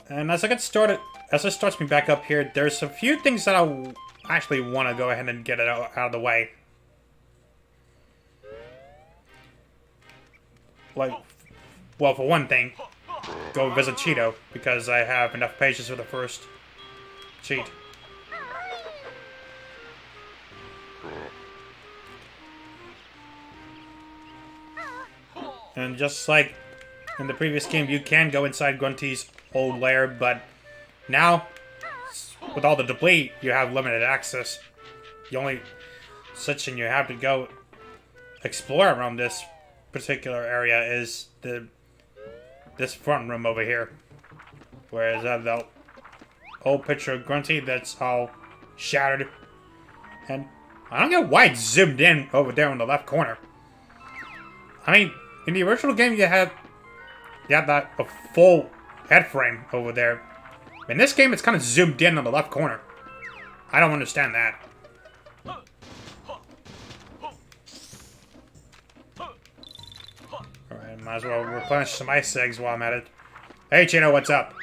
And as I get started, as it starts me back up here, there's a few things that I actually want to go ahead and get it out of the way. Like, well, for one thing, go visit Cheeto, because I have enough patience for the first cheat. And just like in the previous game, you can go inside Grunty's old lair, but now, with all the debris, you have limited access. The only section you have to go explore around this particular area is this front room over here. Whereas the old picture of Grunty that's all shattered. And I don't get why it's zoomed in over there in the left corner. I mean, in the original game you had that a full head frame over there. In this game it's kind of zoomed in on the left corner. I don't understand that. Alright, might as well replenish some ice eggs while I'm at it. Hey Chino, what's up?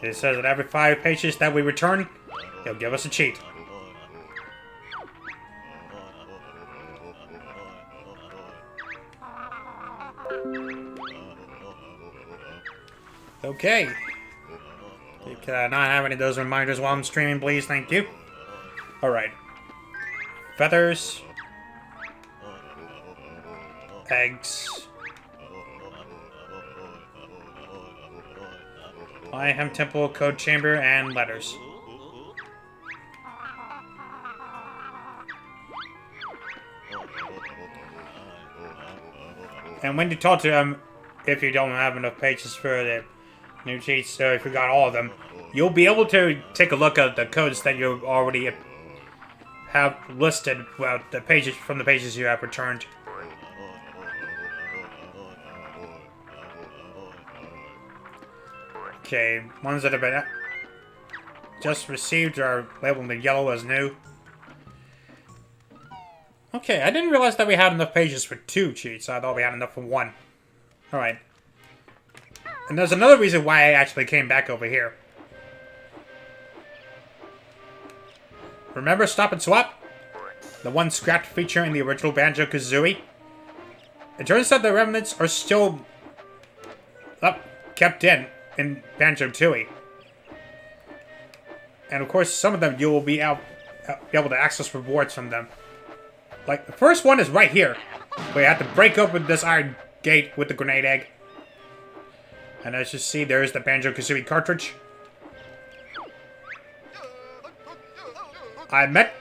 It says that every 5 pages that we return, he'll give us a cheat. Okay. Can I not have any of those reminders while I'm streaming, please? Thank you. Alright. Feathers. Eggs. Mayhem Temple, Code Chamber, and letters. And when you talk to them, if you don't have enough pages for the new cheats, so if you got all of them, you'll be able to take a look at the codes that you already have listed, well, the pages from the pages you have returned. Okay, ones that have been just received are labeled in yellow as new. Okay, I didn't realize that we had enough pages for 2 cheats. I thought we had enough for 1. Alright. And there's another reason why I actually came back over here. Remember Stop and Swap? The one scrapped feature in the original Banjo-Kazooie? It turns out the remnants are still kept in Banjo-Tooie. And of course, some of them you will be able to access rewards from them. Like, the first one is right here, where you have to break open this iron gate with the grenade egg. And as you see, there's the Banjo-Kazooie cartridge. I meant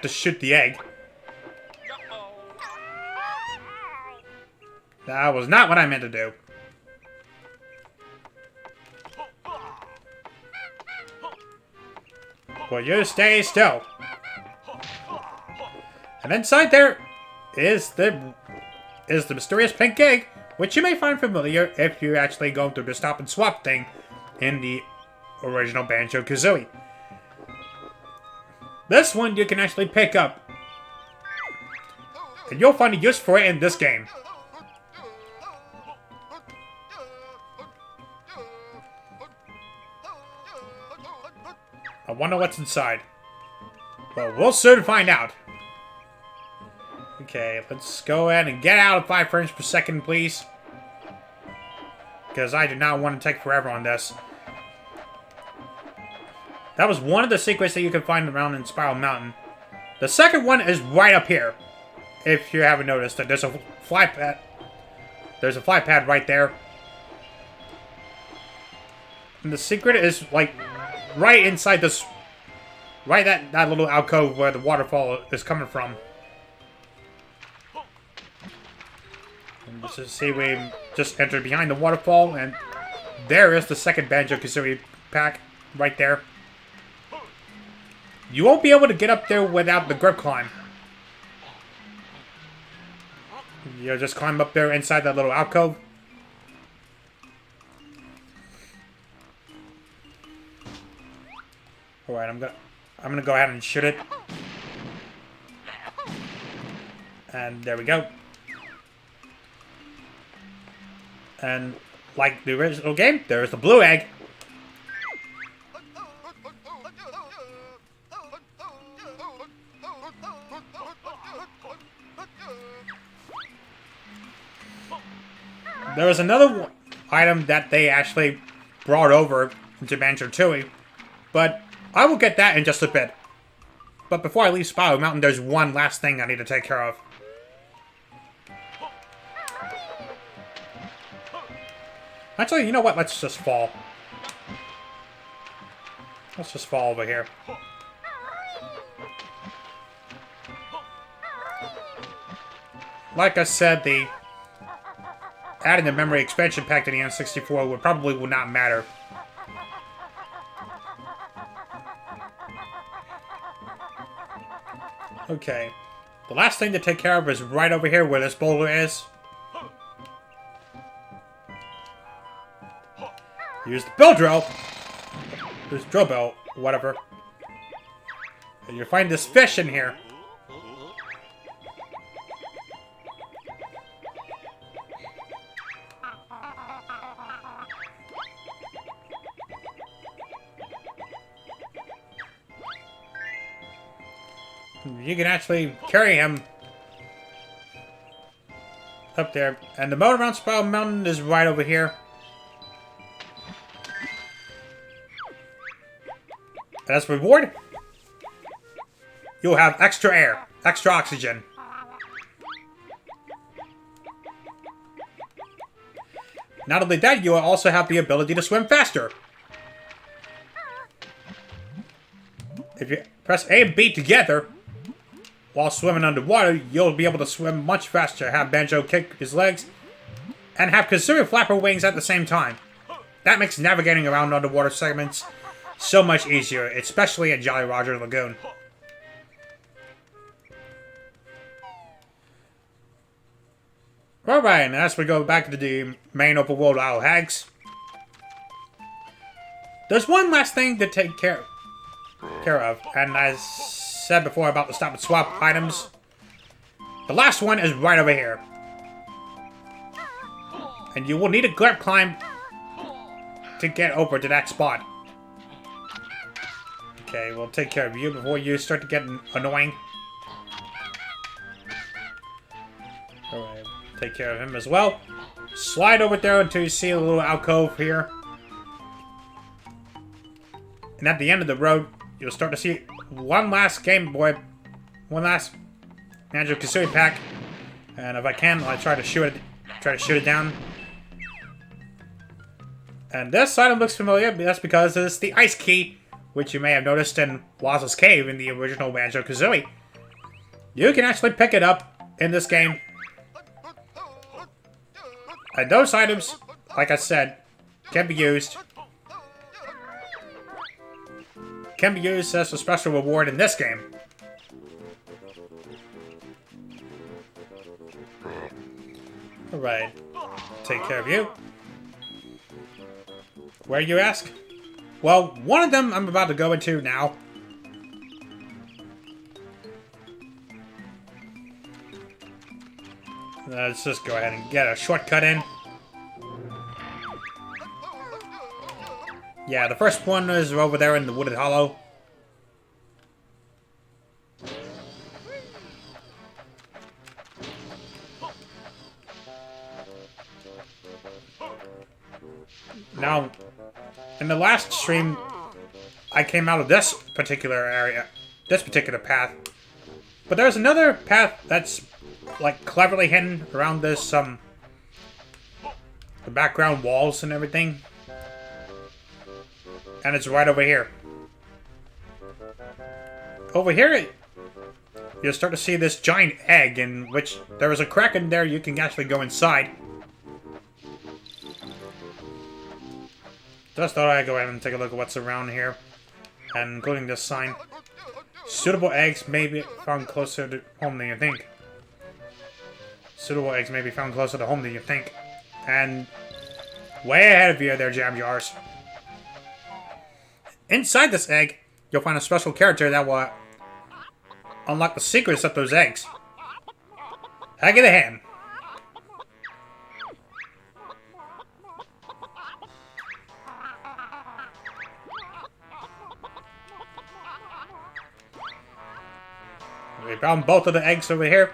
to shoot the egg. That was not what I meant to do. Will you stay still? And inside there is the mysterious pink egg, which you may find familiar if you actually go through the Stop and Swap thing in the original Banjo-Kazooie. This one you can actually pick up, and you'll find a use for it in this game. I wonder what's inside. Well, we'll soon find out. Okay, let's go ahead and get out of 5 frames per second, please. Because I do not want to take forever on this. That was one of the secrets that you can find around in Spiral Mountain. The second one is right up here. If you haven't noticed that there's a fly pad. There's a fly pad right there. And the secret is like right inside this, right that little alcove where the waterfall is coming from. And just to see, we just entered behind the waterfall, and there is the second Banjo-Kazooie pack right there. You won't be able to get up there without the grip climb. You just climb up there inside that little alcove. Alright, I'm gonna go ahead and shoot it. And there we go. And like the original game, there's the blue egg. There was another item that they actually brought over into Banjo-Tooie, but I will get that in just a bit. But before I leave Spiral Mountain, there's one last thing I need to take care of. Actually, you know what? Let's just fall. Let's just fall over here. Like I said, adding the memory expansion pack to the N64 probably will not matter. Okay. The last thing to take care of is right over here where this boulder is. Use the bill drill. There's drill bell, whatever. And you find this fish in here. You can actually carry him up there. And the moat around Spiral Mountain is right over here. And as a reward, you'll have extra air, extra oxygen. Not only that, you will also have the ability to swim faster. If you press A and B together while swimming underwater, you'll be able to swim much faster, have Banjo kick his legs, and have Kazooie flap her wings at the same time. That makes navigating around underwater segments so much easier, especially at Jolly Roger Lagoon. Alright, and as we go back to the main open world Isle Hags, there's one last thing to take care of, and as said before about the stop and swap items, the last one is right over here. And you will need a grab climb to get over to that spot. Okay, we'll take care of you before you start to get annoying. Alright, take care of him as well. Slide over there until you see a little alcove here. And at the end of the road, you'll start to see one last Banjo-Kazooie pack. And if I can, I'll try to shoot it down. And this item looks familiar, but that's because it's the ice key, which you may have noticed in Waz's Cave in the original Banjo-Kazooie. You can actually pick it up in this game. And those items, like I said, can be used as a special reward in this game. Alright. Take care of you. Where, you ask? Well, one of them I'm about to go into now. Let's just go ahead and get a shortcut in. Yeah, the first one is over there in the Wooded Hollow. Now, in the last stream, I came out of this particular area, this particular path. But there's another path that's, like, cleverly hidden around this, the background walls and everything. And it's right over here. Over here, you'll start to see this giant egg in which there is a crack in there you can actually go inside. Just thought I'd go ahead and take a look at what's around here. And including this sign. Suitable eggs may be found closer to home than you think. suitable eggs may be found closer to home than you think. And way ahead of you there, Jam Jars. Inside this egg, you'll find a special character that will unlock the secrets of those eggs. Egg in the hand. We found both of the eggs over here.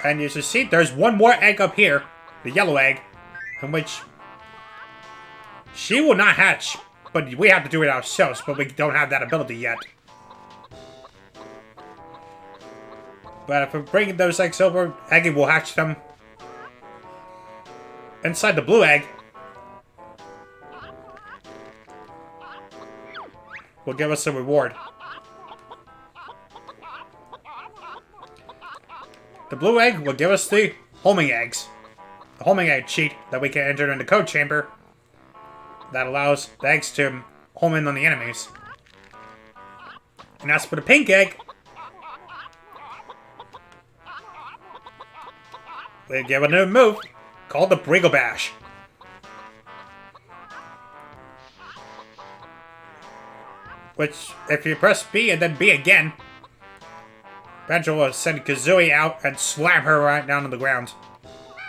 And you should see there's one more egg up here. The yellow egg. In which she will not hatch. But we have to do it ourselves. But we don't have that ability yet. But if we bring those eggs over, Eggy will hatch them. Inside the blue egg will give us a reward. The blue egg will give us the homing eggs. The homing egg cheat that we can enter in the code chamber that allows the eggs to home in on the enemies. And as for the pink egg, we give a new move called the Briggle Bash. Which, if you press B and then B again, Banjo will send Kazooie out and slam her right down on the ground.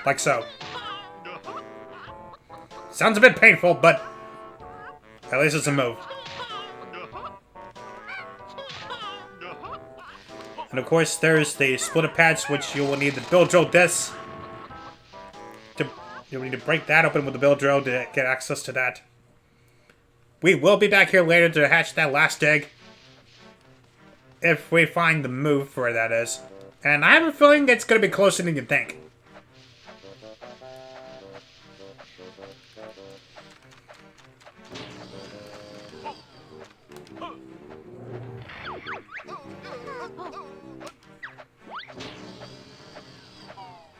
Like so. Sounds a bit painful, but at least it's a move. And of course, there's the splitter pads, which you will need the Bill Drill discs. You'll need to break that open with the Bill Drill to get access to that. We will be back here later to hatch that last egg. If we find the move for where that is. And I have a feeling it's going to be closer than you think.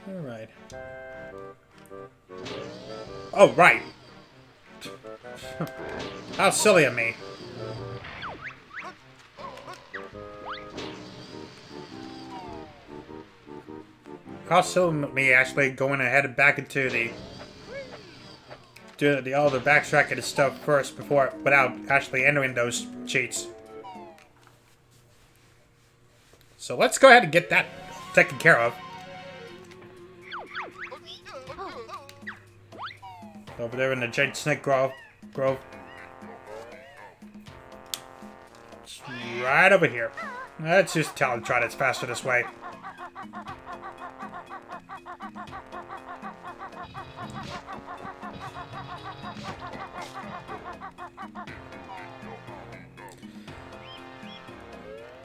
Alright. Oh, right. How silly of me. How silly of me actually going ahead and back into the all the backtracking and stuff first without actually entering those cheats. So let's go ahead and get that taken care of. Over there in the giant snake grove. It's right over here. Let's just try it's faster this way.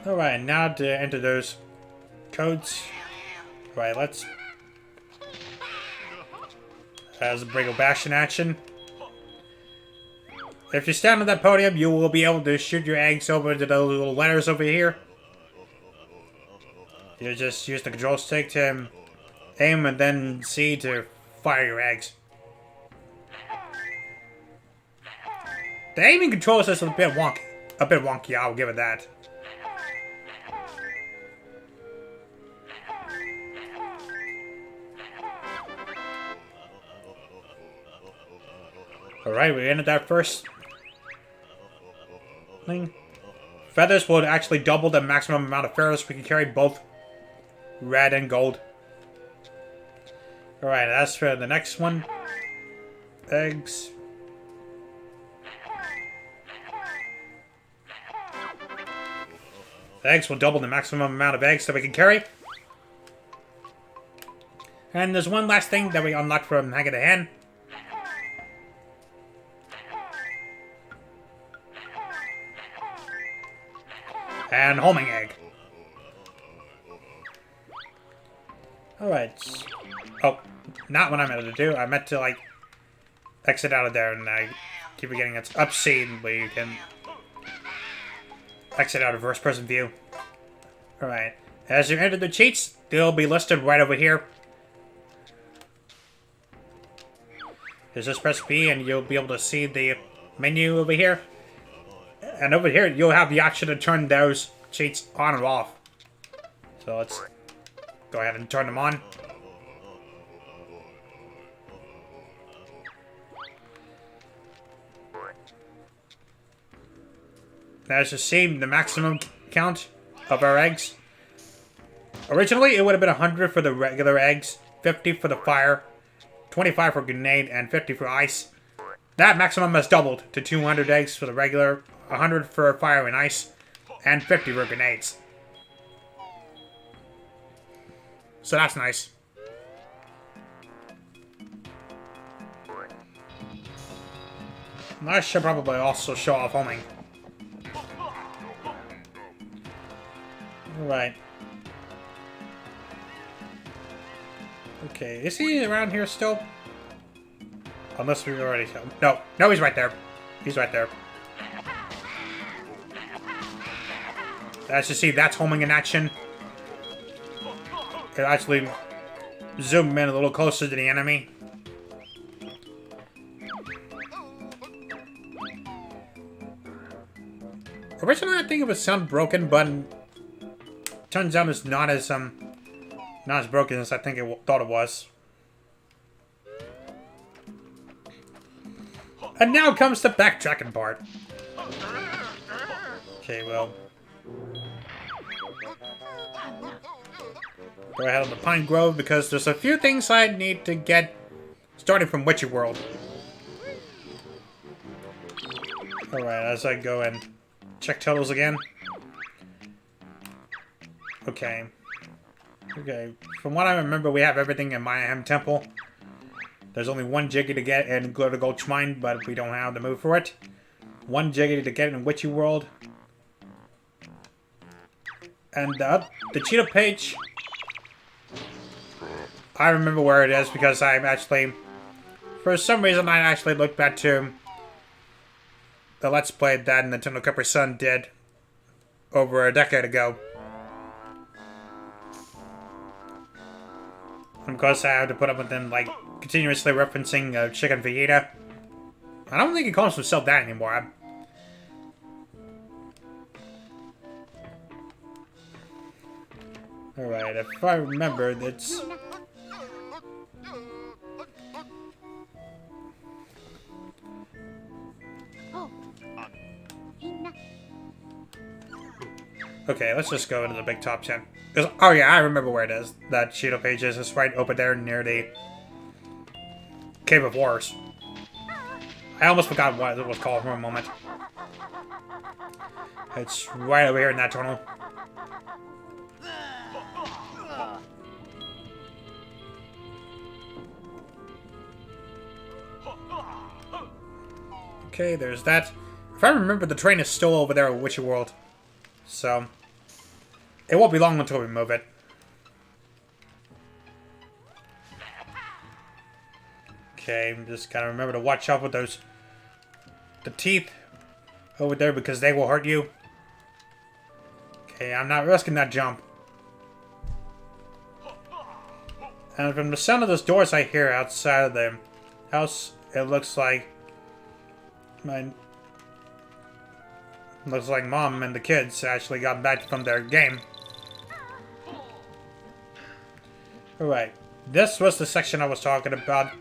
Alright, now to enter those codes. Alright, let's... As a Briggle Bash in action. If you stand on that podium, you will be able to shoot your eggs over to the little letters over here. You just use the control stick to aim and then C to fire your eggs. The aiming control is a bit wonky, I'll give it that. Alright, we ended that first thing. Feathers will actually double the maximum amount of feathers we can carry, both red and gold. Alright, as for the next one, eggs. The eggs will double the maximum amount of eggs that we can carry. And there's one last thing that we unlocked from Hang of the Hand. And homing egg. Alright. Oh, not what I meant to do. I meant to, like, exit out of there, and I keep forgetting it's up scene where you can exit out of first person view. Alright. As you enter the cheats, they'll be listed right over here. Just press B and you'll be able to see the menu over here. And over here, you'll have the option to turn those cheats on or off. So let's go ahead and turn them on. As you see, the maximum count of our eggs. Originally, it would have been 100 for the regular eggs, 50 for the fire, 25 for grenade, and 50 for ice. That maximum has doubled to 200 eggs for the regular, 100 for fire and ice, and 50 for grenades. So that's nice. I should probably also show off homing. Right. Okay, is he around here still? Unless we already... No, no, he's right there. He's right there. As you see, that's homing in action. It actually zoom in a little closer to the enemy. Originally, I think it was sound broken, but turns out it's not as broken as I think it thought it was. And now comes the backtracking part. Okay, well, go ahead on the Pine Grove because there's a few things I need to get starting from Witchy World. Alright, as I go and check totals again. Okay. Okay, from what I remember, we have everything in Mayhem Temple. There's only one Jiggy to get in Glitter Gulch Mine, but we don't have the move for it. One Jiggy to get in Witchy World. And the Cheetah page, I remember where it is because I actually, for some reason, I actually looked back to the Let's Play that Nintendo Capri Sun did over a decade ago. And of course, I had to put up with them, like, continuously referencing Chicken Fajita. I don't think he calls himself that anymore. Alright, if I remember, it's... Okay, let's just go into the big top 10. Oh yeah, I remember where it is. That Cheeto page is. It's right over there near the Cave of Horrors. I almost forgot what it was called for a moment. It's right over here in that tunnel. Okay, there's that. If I remember, the train is still over there at Witchy World. So, it won't be long until we move it. Okay, just gotta remember to watch out with the teeth over there because they will hurt you. Okay, I'm not risking that jump. And from the sound of those doors I hear outside of the house, it looks like Mom and the kids actually got back from their game. Alright, this was the section I was talking about,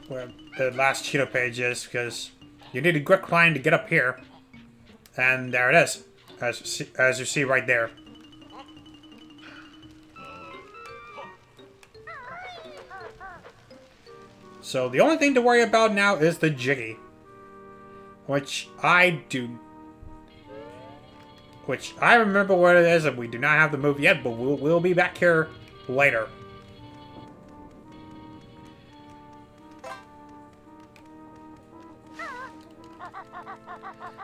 where the last Cheeto page is, because you need a grip climb to get up here. And there it is, as you see right there. So the only thing to worry about now is the Jiggy. Which I remember what it is, and we do not have the move yet, but we'll be back here later.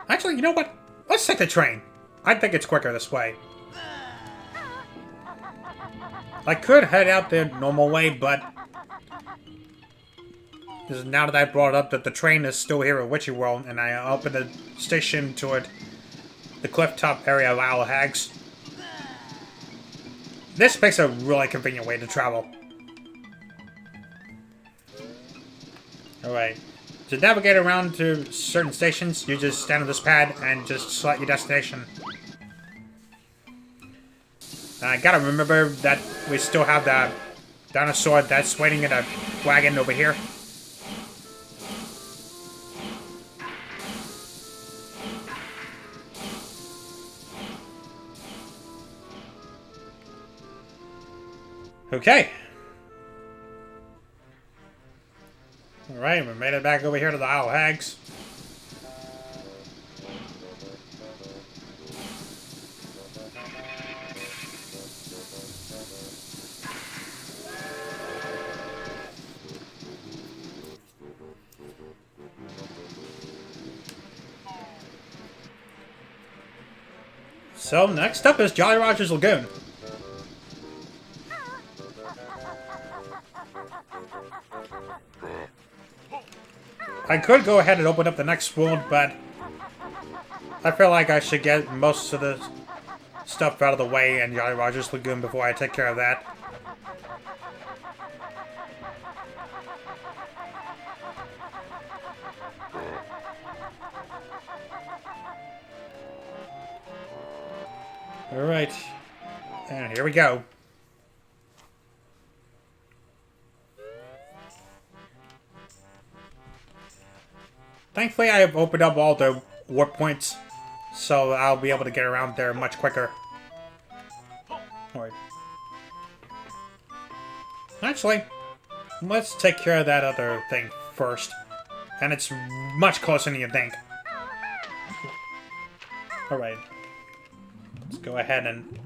Actually, you know what? Let's take the train. I think it's quicker this way. I could head out the normal way, but now that I brought up that the train is still here at Witchy World, and I opened the station toward the cliff top area of Isle of Hags, this makes a really convenient way to travel. Alright. To navigate around to certain stations, you just stand on this pad and just select your destination. I gotta remember that we still have the dinosaur that's waiting in a wagon over here. Okay. Alright, we made it back over here to the Isle of Hags. So, next up is Jolly Roger's Lagoon. I could go ahead and open up the next world, but I feel like I should get most of the stuff out of the way in Jolly Roger's Lagoon before I take care of that. Alright. And here we go. Thankfully, I have opened up all the warp points, so I'll be able to get around there much quicker. Alright. Actually, let's take care of that other thing first. And it's much closer than you think. Alright. Let's go ahead and...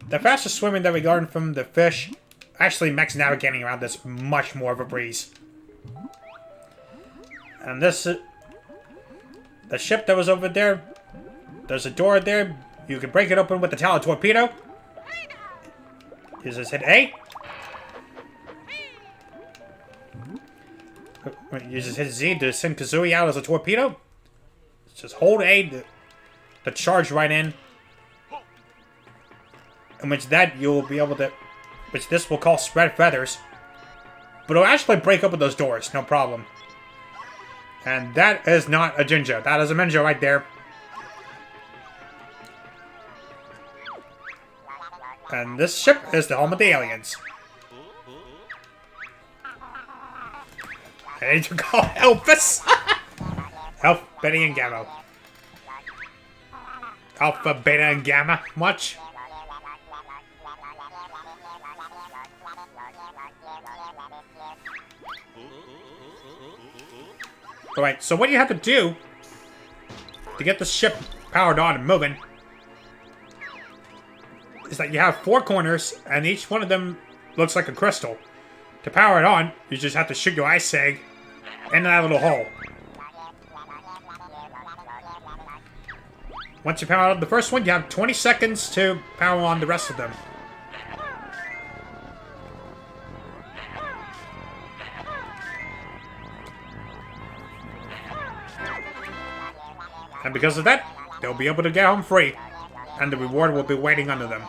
The faster swimming that we learned from the fish actually makes navigating around this much more of a breeze. And this... The ship that was over there, there's a door there. You can break it open with the Talon Torpedo. You just hit A. You just hit Z to send Kazooie out as a torpedo. Just hold A to charge right in. In which that you'll be able to... Which this will call Spread Feathers. But it'll actually break open those doors, no problem. And that is not a Ginger. That is a Minja right there. And this ship is the home of the aliens. I need to call Elvis. Alpha, Beta, and Gamma. Alpha, Beta, and Gamma. Much? Alright, so what you have to do to get the ship powered on and moving is that you have 4 corners, and each one of them looks like a crystal. To power it on, you just have to shoot your ice egg into that little hole. Once you power on the first one, you have 20 seconds to power on the rest of them. And because of that, they'll be able to get home free. And the reward will be waiting under them.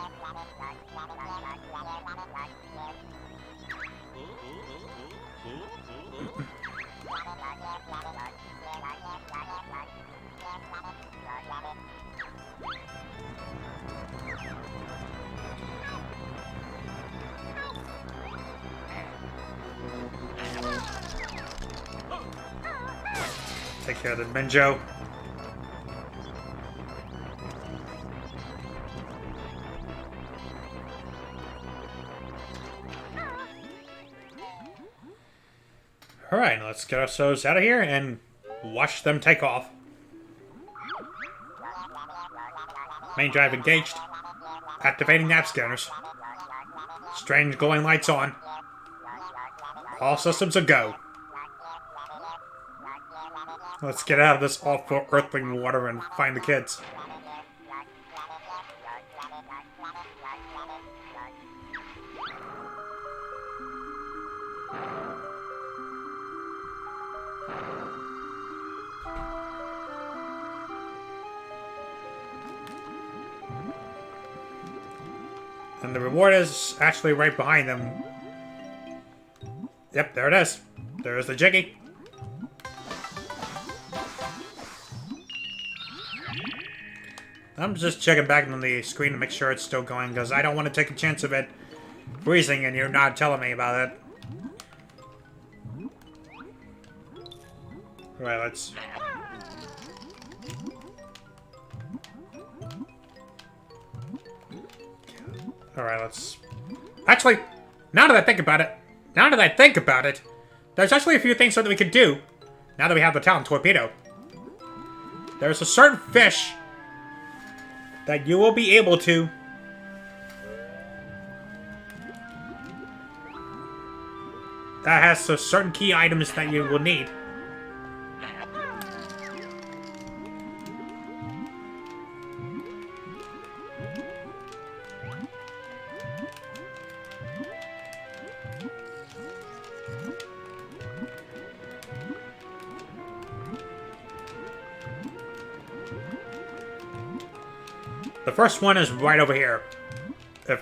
Take care of the Banjo. Alright, let's get ourselves out of here and watch them take off. Main drive engaged. Activating nav scanners. Strange glowing lights on. All systems a go. Let's get out of this awful earthling water and find the kids. And the reward is actually right behind them. Yep, there it is. There's the Jiggy. I'm just checking back on the screen to make sure it's still going, because I don't want to take a chance of it freezing and you're not telling me about it. Alright, let's... Alright, let's Actually, now that I think about it, there's actually a few things that we could do now that we have the talent torpedo. There's a certain fish that you will be able to that has some certain key items that you will need. The first one is right over here. If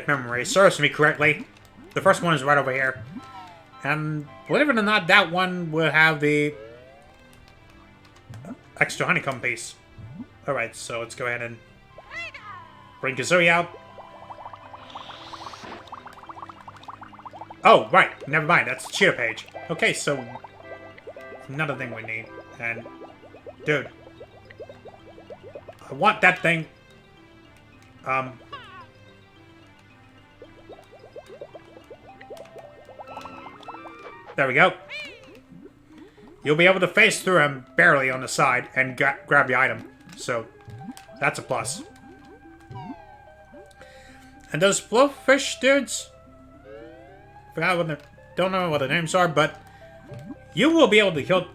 memory serves me correctly, the first one is right over here. And believe it or not, that one will have the extra honeycomb piece. Alright, so let's go ahead and bring Kazooie out. Oh, right. Never mind. That's the cheetah page. Okay, so another thing we need. And, dude, I want that thing. There we go. You'll be able to phase through him barely on the side and grab the item. So, that's a plus. And those blowfish dudes, don't know what the names are, but you will be able to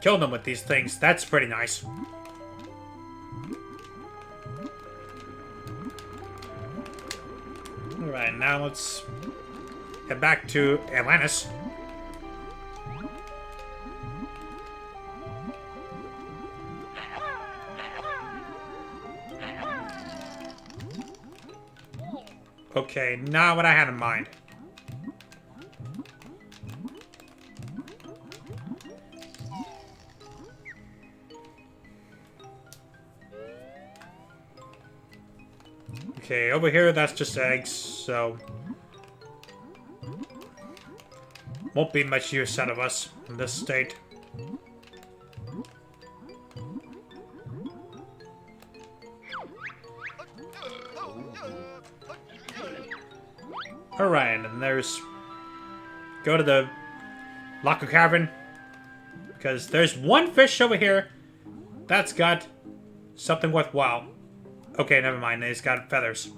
kill them with these things. That's pretty nice. Alright, now let's head back to Atlantis. Okay, not what I had in mind. Okay, over here, that's just eggs, so won't be much use out of us in this state. Alright, and there's... Go to the locker cavern. Because there's one fish over here that's got something worthwhile. Okay, never mind. It's got feathers.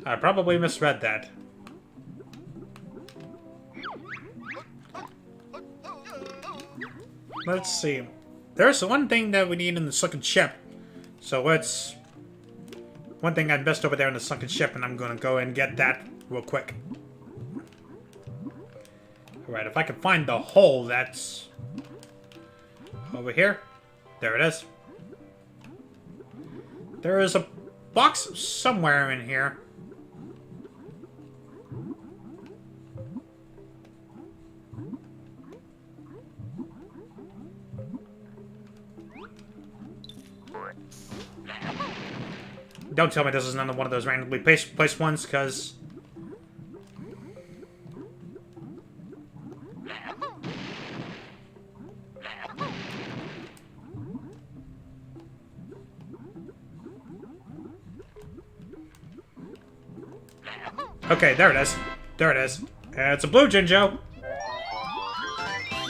I probably misread that. Let's see. There's one thing that we need in the sunken ship. So let's... One thing I missed over there in the sunken ship, and I'm gonna go and get that real quick. Alright, if I can find the hole that's... over here. There it is. There is a box somewhere in here. Don't tell me this is another one of those randomly placed ones, because... Okay, there it is. There it is. It's a blue Jinjo.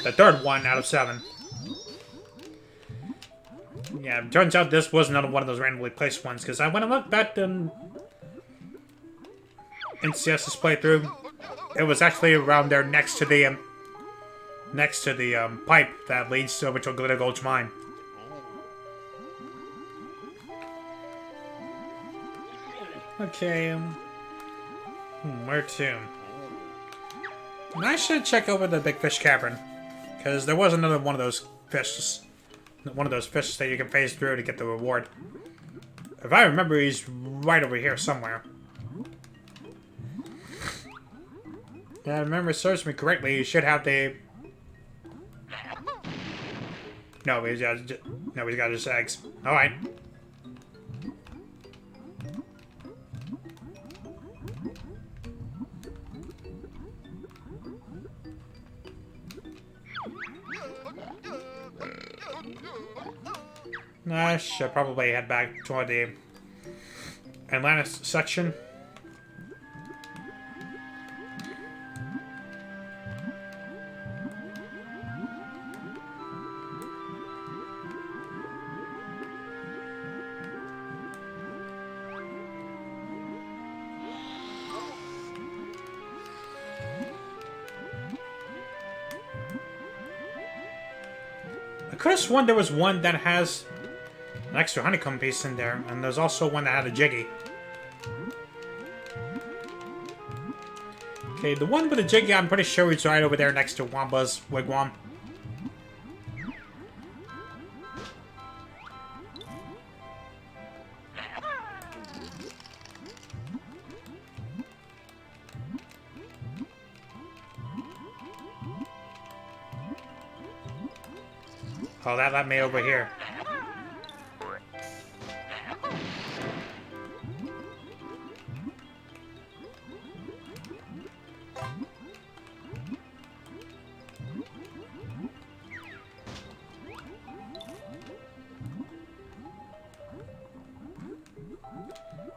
The third one out of 7. Yeah, it turns out this was another one of those randomly placed ones, because when I looked back in CS's playthrough, it was actually around there next to the pipe that leads over to a Glitter Gulch mine. Okay, where to? And I should check over the Big Fish Cavern, because there was another one of those fishes. One of those fishes that you can phase through to get the reward. If I remember, he's right over here somewhere. Yeah, I remember it serves me correctly. You should have the... No, he's got his eggs. Alright. I should probably head back toward the Atlantis section. I could have sworn there was one that has an extra honeycomb piece in there, and there's also one that had a jiggy. Okay, the one with the jiggy, I'm pretty sure it's right over there next to Wamba's wigwam. Oh, that led me over here.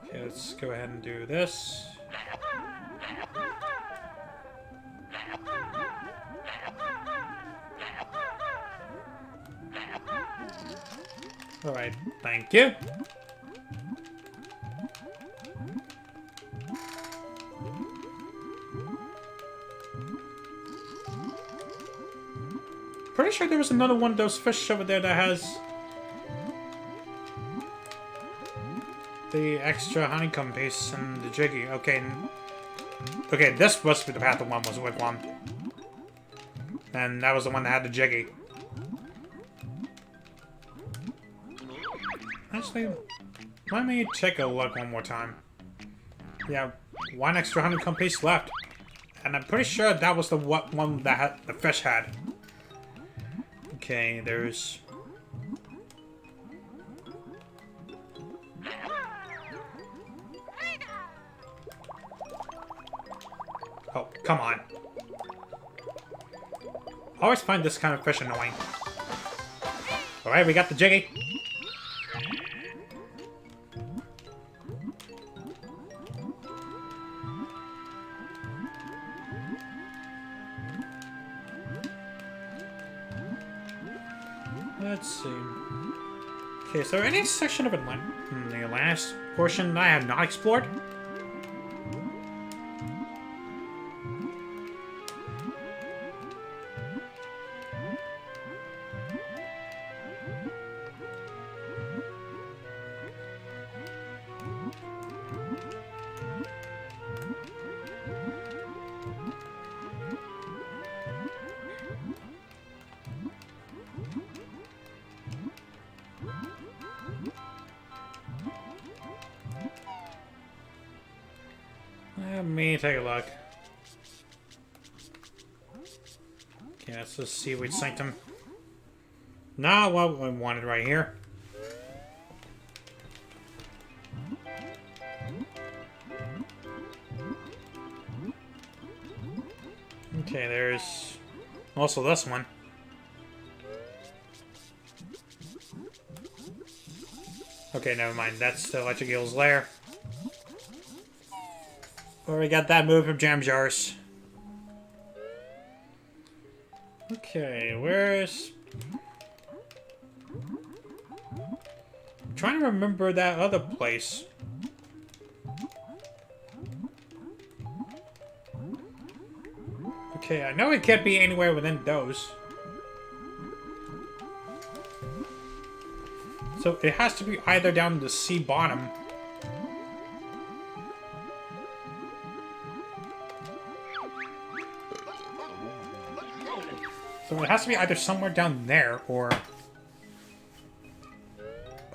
Okay, let's go ahead and do this. Alright, thank you. Pretty sure there was another one of those fish over there that has the extra honeycomb piece and the jiggy. Okay, okay, this must be the path of one was a wigwam. And that was the one that had the jiggy. Actually, let me take a look one more time. Yeah, one extra honeycomb piece left. And I'm pretty sure that was the one that the fish had. Okay, there's... Oh, come on. I always find this kind of fish annoying. Alright, we got the jiggy. Let's see. Okay, so any section of the last portion that I have not explored? Let me take a look. Okay, that's the seaweed sanctum. Not what I wanted right here. Okay, there's also this one. Okay, never mind. That's the electric eel's lair. Where we got that move from jam jars. Okay, where's... I'm trying to remember that other place. Okay, I know it can't be anywhere within those. So it has to be either down the sea bottom. So it has to be either somewhere down there or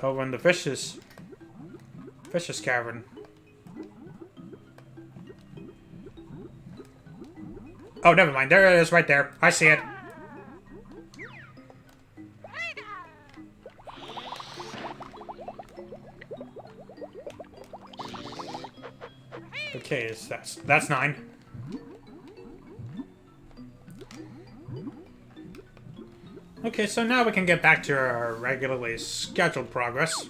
over in the fish's cavern. Oh, never mind. There it is, right there. I see it. Okay, that's 9. Okay, so now we can get back to our regularly scheduled progress.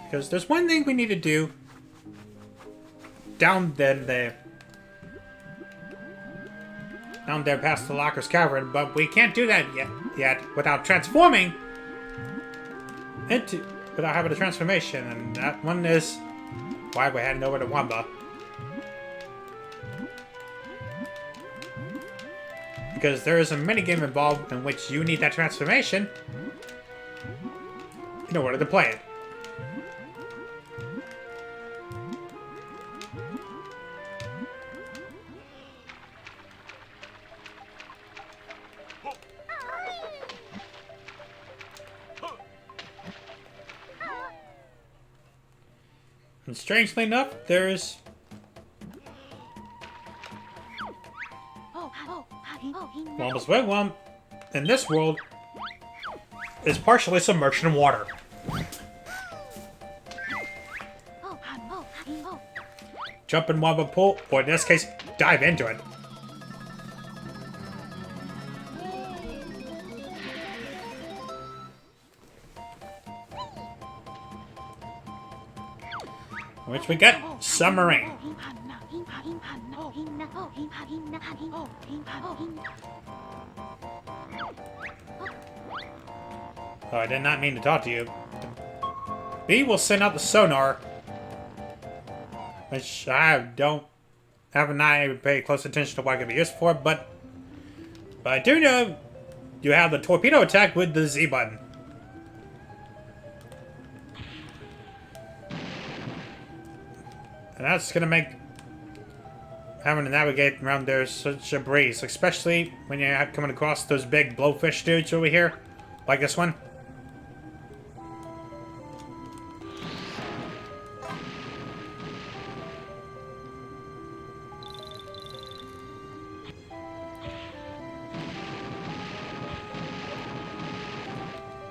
Because there's one thing we need to do down there past the Locker's Cavern, but we can't do that yet without transforming without having a transformation, and that one is why we're heading over to Wamba. Because there is a minigame involved in which you need that transformation in order to play it. And strangely enough, there's Wamba's Wigwam in this world is partially submerged in water. Jump in Wamba pool, or in this case, dive into it. Which we get submarine. Oh, I did not mean to talk to you. B will send out the sonar, which I haven't even paid close attention to what it could be used for, but I do know you have the torpedo attack with the Z button. And that's gonna make having to navigate around there such a breeze, especially when you're coming across those big blowfish dudes over here, like this one.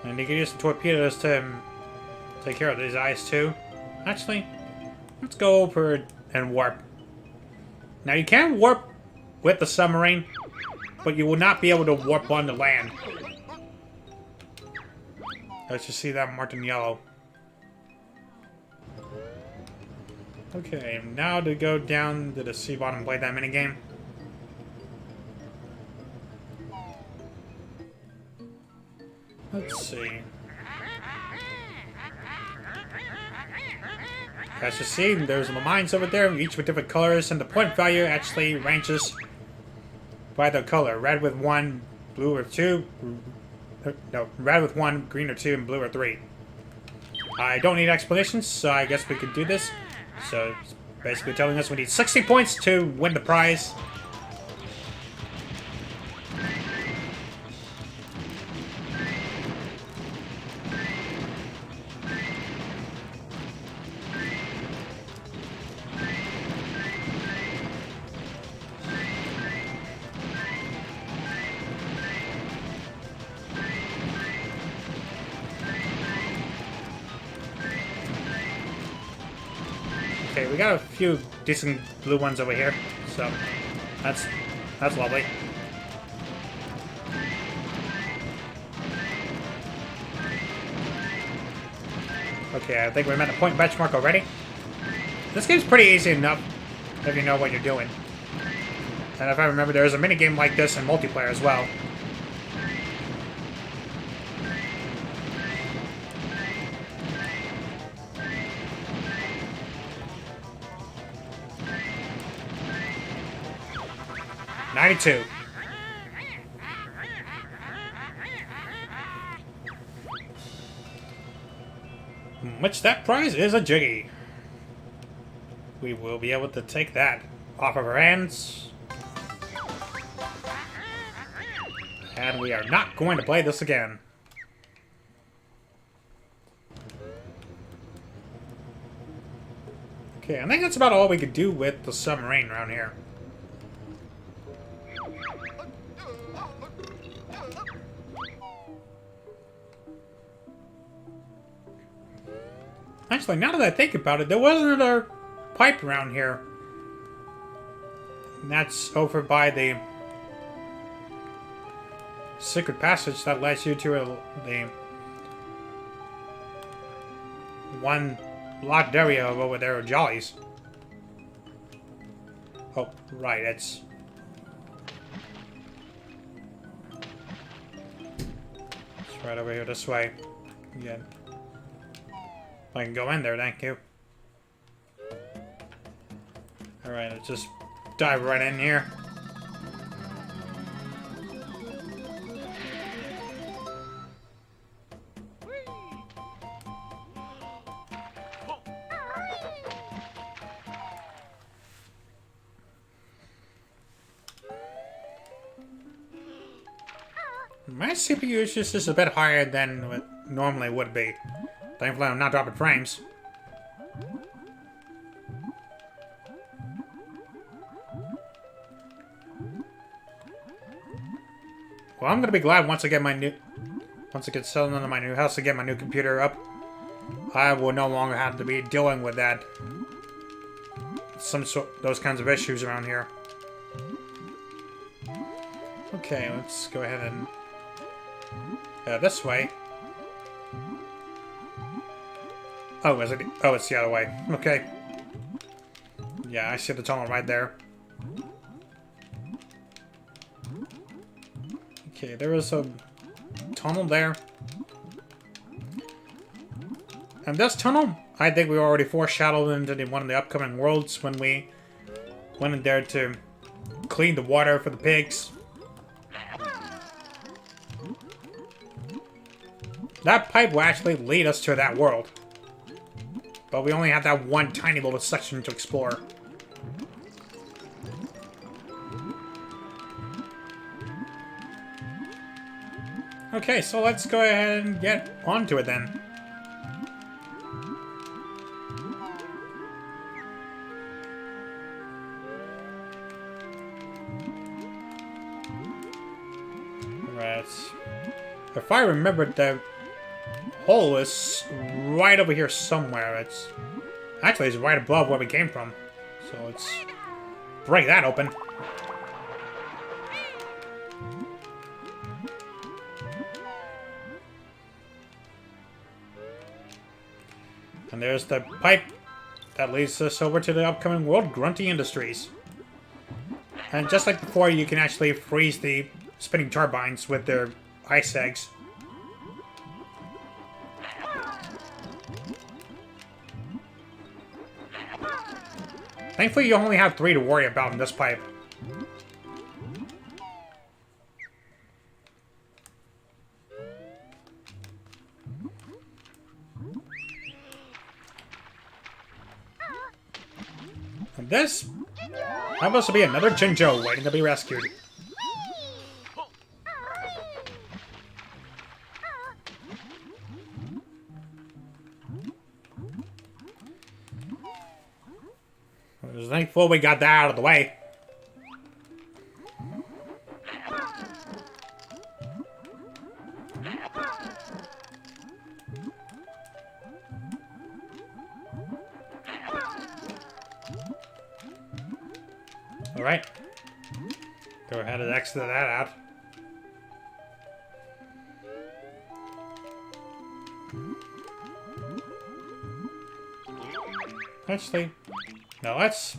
And you can use the torpedoes to take care of these eyes too. Actually, let's go over and warp. Now you can warp with the submarine, but you will not be able to warp on the land. Let's just see that marked in yellow. Okay, now to go down to the sea bottom and play that minigame. Let's see. As you see, there's the mines over there, each with different colors, and the point value actually ranges by the color. Red with 1, blue with 2, no, red with 1, green with 2, and blue with 3. I don't need explanations, so I guess we could do this. So, it's basically telling us we need 60 points to win the prize. Okay, we got a few decent blue ones over here, so that's lovely. Okay, I think we met the point benchmark already. This game's pretty easy enough if you know what you're doing. And if I remember, there's a minigame like this in multiplayer as well. '92. Which that prize is a jiggy. We will be able to take that off of our hands. And we are not going to play this again. Okay, I think that's about all we could do with the submarine around here. Actually, now that I think about it, there was another pipe around here. And that's over by the secret passage that leads you to the one locked area over there with Jollies. Oh, right, it's right over here this way. Again. I can go in there, thank you. Alright, let's just dive right in here. My CPU is just a bit higher than it normally would be. Thankfully, I'm not dropping frames. Well, I'm gonna be glad once I get settled into my new house to get my new computer up. I will no longer have to be dealing with that. Those kinds of issues around here. Okay, let's go ahead and this way. Oh, is it? Oh, it's the other way. Okay. Yeah, I see the tunnel right there. Okay, there is a tunnel there. And this tunnel, I think we already foreshadowed into one of the upcoming worlds when we went in there to clean the water for the pigs. That pipe will actually lead us to that world. But we only have that one tiny little section to explore. Okay, so let's go ahead and get onto it then. Right. If I remember, the hole is right over here somewhere. It's right above where we came from. So let's break that open. And there's the pipe that leads us over to the upcoming world, Grunty Industries. And just like before, you can actually freeze the spinning turbines with their ice eggs. Thankfully, you only have 3 to worry about in this pipe. And this happens to be another Jinjo waiting to be rescued. Thankful we got that out of the way. Alright. Go ahead and exit that out. Actually, no, let's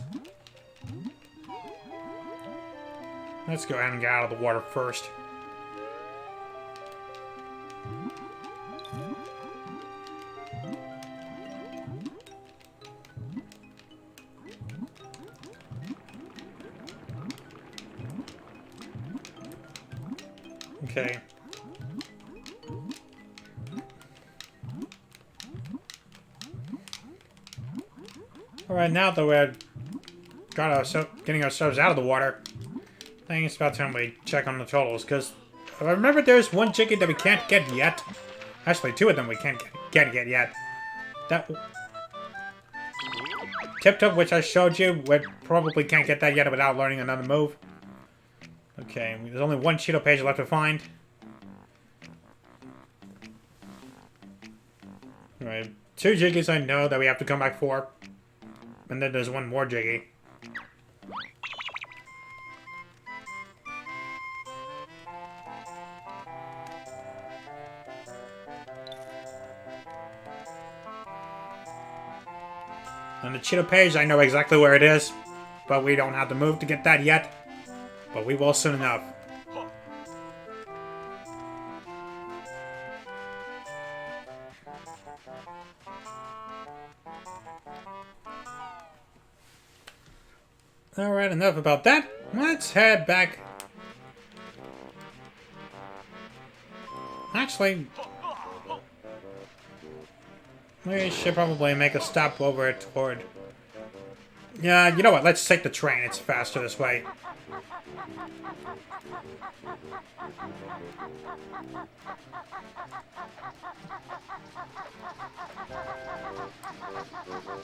go ahead and get out of the water first. Okay. Alright, now that we're getting ourselves out of the water, I think it's about time we check on the totals, because I remember there's one chicken that we can't get yet. Actually, 2 of them we can't get yet. That Tip-Top, which I showed you, we probably can't get that yet without learning another move. Okay, there's only 1 Cheeto page left to find. Alright, 2 Jiggies I know that we have to come back for. And then there's 1 more Jiggy. On the Cheeto page, I know exactly where it is, but we don't have the move to get that yet. But we will soon enough. Alright, enough about that. Let's head back. Actually, we should probably make a stop over toward... Yeah, you know what? Let's take the train. It's faster this way.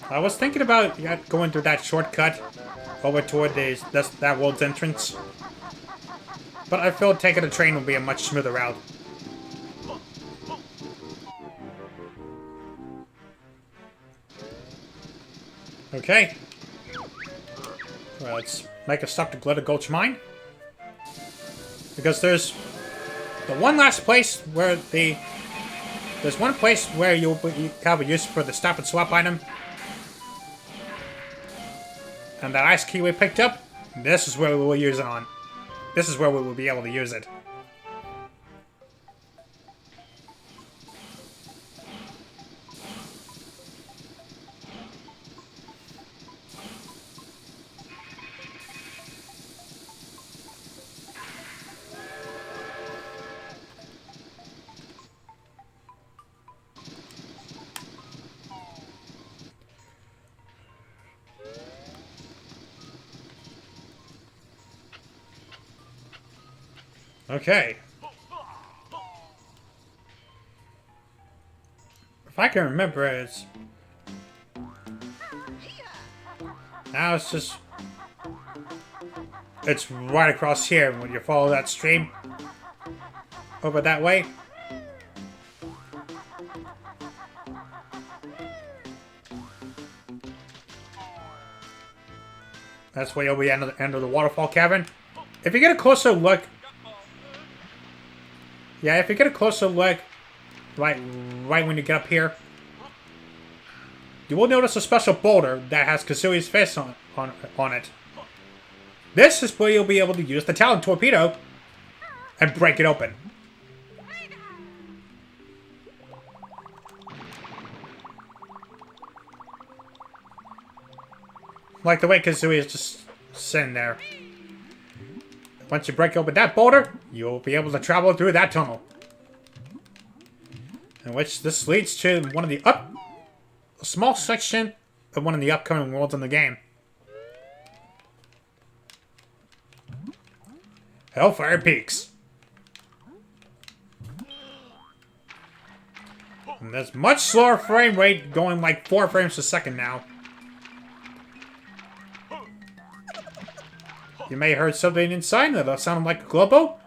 I was thinking about going through that shortcut over toward that world's entrance. But I feel taking a train would be a much smoother route. Okay. Well, let's make a stop to Glitter Gulch Mine. Because there's the one last place where there's one place where you have a use for the stop and swap item. And that ice key we picked up, this is where we will use it on. This is where we will be able to use it. Okay. If I can remember, it's... Now it's just... It's right across here when you follow that stream. Over that way. That's where you'll be at the end of the waterfall cavern. If you get a closer look... Yeah, if you get a closer look, right when you get up here, you will notice a special boulder that has Kazui's face on it. This is where you'll be able to use the Talon Torpedo and break it open. Like the way Kazooie is just sitting there. Once you break open that boulder, you'll be able to travel through that tunnel. In which this leads to one of the a small section of one of the upcoming worlds in the game. Hellfire Peaks. And there's much slower frame rate, going like 4 frames a second now. You may have heard something inside that sounded like a globo.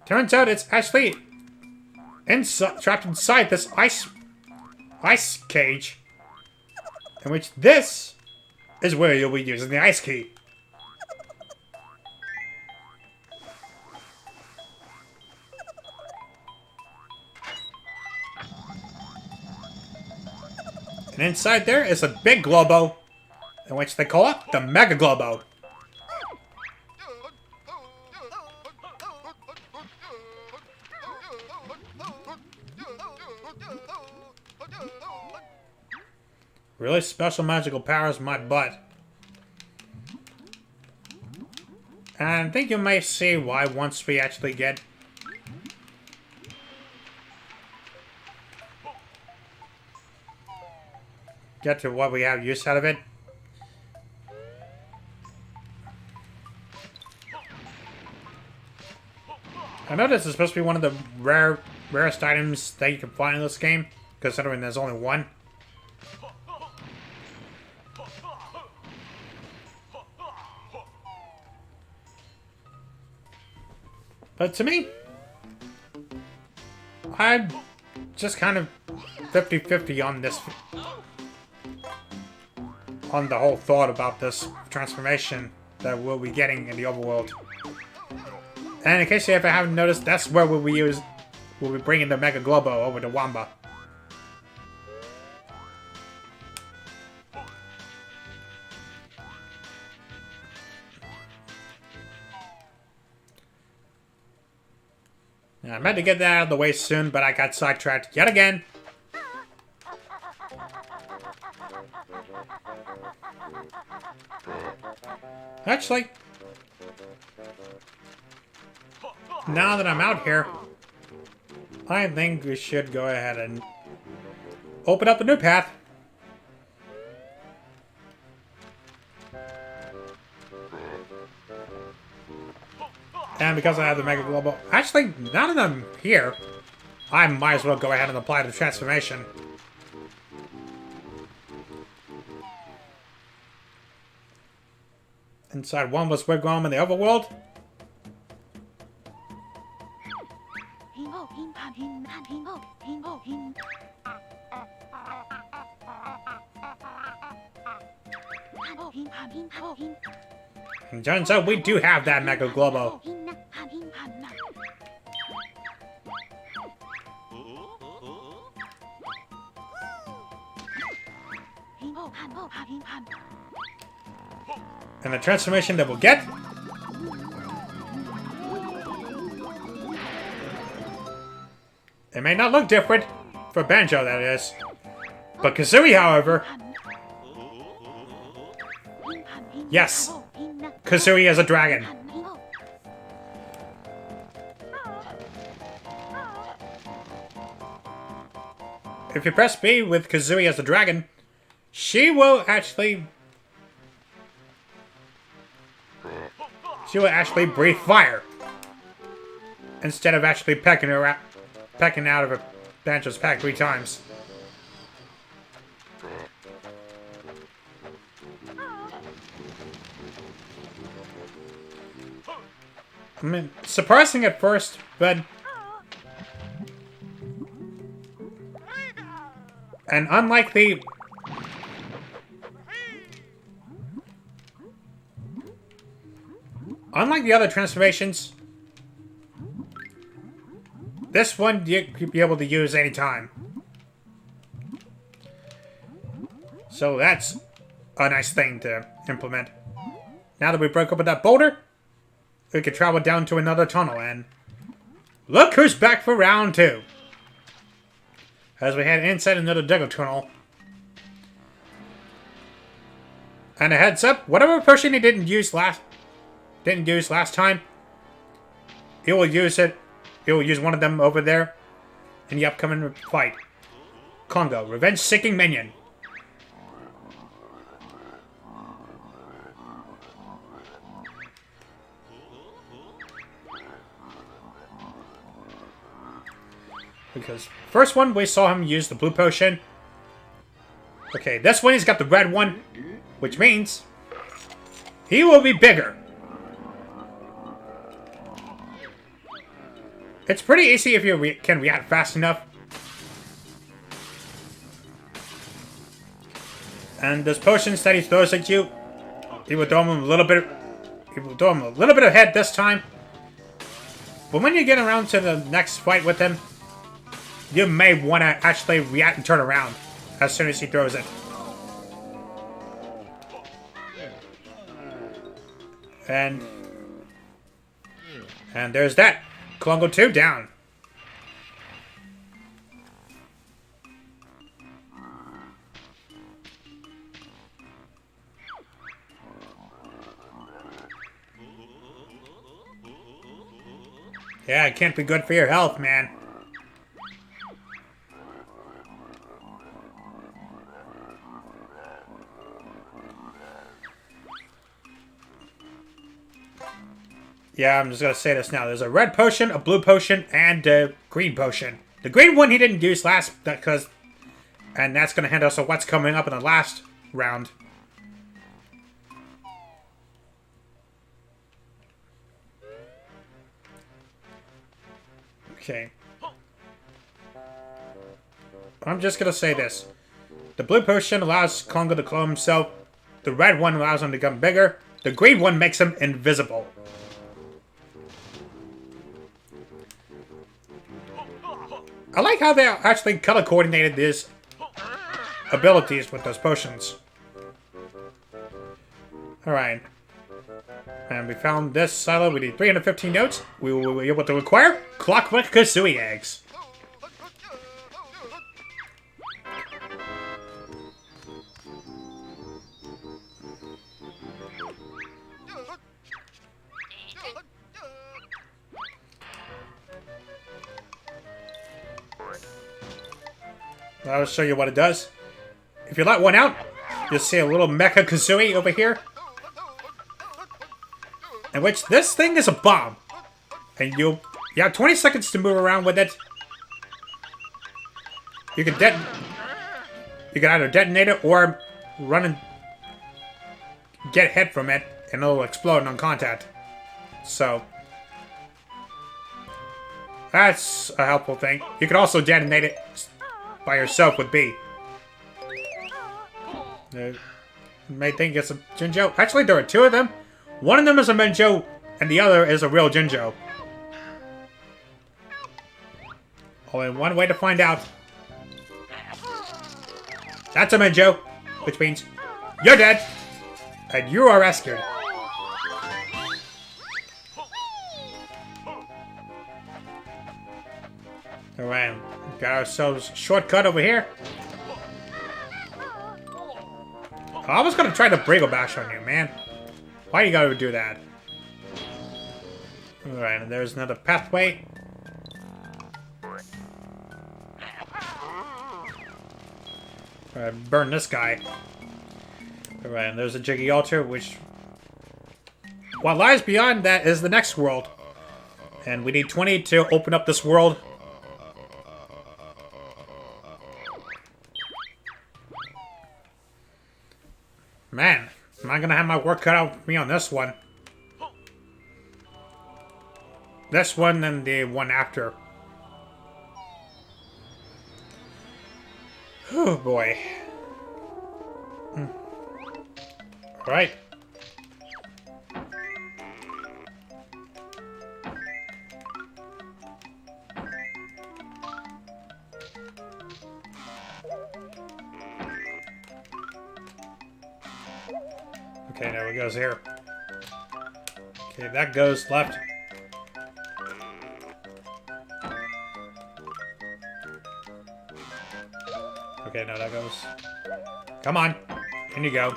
Turns out it's actually trapped inside this ice cage. In which this is where you'll be using the ice key. And inside there is a big globo, in which they call it the Mega Globo. Really special magical powers, my butt. And I think you may see why once we actually get to what we have use out of it. I know this is supposed to be one of the rarest items that you can find in this game, considering there's only one. But to me, I'm just kind of 50-50 on this, on the whole thought about this transformation that we'll be getting in the overworld. And in case you ever haven't noticed, that's where we'll be bringing the Mega Globo over to Wamba. I meant to get that out of the way soon, but I got sidetracked yet again. Actually, now that I'm out here, I think we should go ahead and open up a new path. And because I have the Mega Global... Actually, now that I'm here, I might as well go ahead and apply the transformation. Inside one was Wigwam in the overworld. And turns out we do have that Mega Globo. And the transformation that we'll get it may not look different for Banjo, that is. But Kazooie, however, yes, Kazooie is a dragon. If you press B with Kazooie as a dragon, she will actually breathe fire instead of actually pecking out of a Banjo's pack 3 times. I mean, surprising at first, but... And unlike the... Unlike the other transformations, this one you'll be able to use anytime. So that's a nice thing to implement. Now that we broke up with that boulder, we can travel down to another tunnel, and look who's back for round 2. As we head inside another Digger tunnel. And a heads up, whatever potion he didn't use last time, he will use it. He will use one of them over there in the upcoming fight. Congo, revenge-seeking minion. Because first one we saw him use the blue potion. Okay, this one he's got the red one, which means he will be bigger. It's pretty easy if you can react fast enough. And those potions that he throws at you, he will throw him a little bit. He will throw him a little bit ahead this time. But when you get around to the next fight with him, you may want to actually react and turn around as soon as he throws it. And there's that. Congo 2 down. Yeah, it can't be good for your health, man. Yeah, I'm just gonna say this now. There's a red potion, a blue potion, and a green potion. The green one he didn't use last, and that's gonna hand us what's coming up in the last round. Okay. I'm just gonna say this. The blue potion allows Congo to clone himself. The red one allows him to become bigger. The green one makes him invisible. I like how they actually color coordinated these abilities with those potions. Alright. And we found this silo. We need 315 notes. We will be able to acquire Clockwork Kazooie eggs. I'll show you what it does. If you let one out, you'll see a little Mecha Kazooie over here. In which this thing is a bomb. And you have 20 seconds to move around with it. You can either detonate it or run and get hit from it, and it'll explode on contact. So that's a helpful thing. You can also detonate it by yourself with B. You may think it's a Jinjo. Actually, there are two of them. One of them is a Minjo, and the other is a real Jinjo. Only one way to find out. That's a Minjo, which means you're dead, and you are rescued. Alright, got ourselves a shortcut over here. I was gonna try to Brigo Bash on you, man. Why you gotta do that? Alright, and there's another pathway. Alright, burn this guy. Alright, and there's a Jiggy Altar, which... what lies beyond that is the next world. And we need 20 to open up this world. Man, am I gonna have my work cut out for me on this one? This one and the one after. Oh boy. Alright. Okay, now it goes here. Okay, that goes left. Okay, now that goes. Come on. In you go.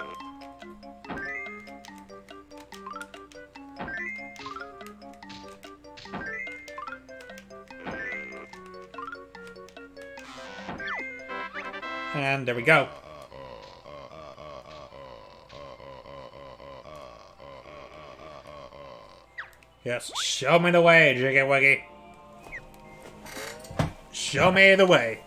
And there we go. Yes, show me the way, Jiggy Wiggy. Show me the way.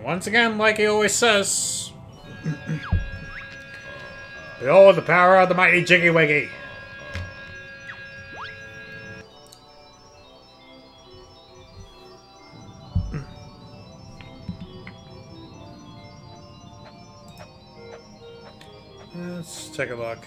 Once again, like he always says, behold the power of the mighty Jiggy Wiggy. Let's take a look.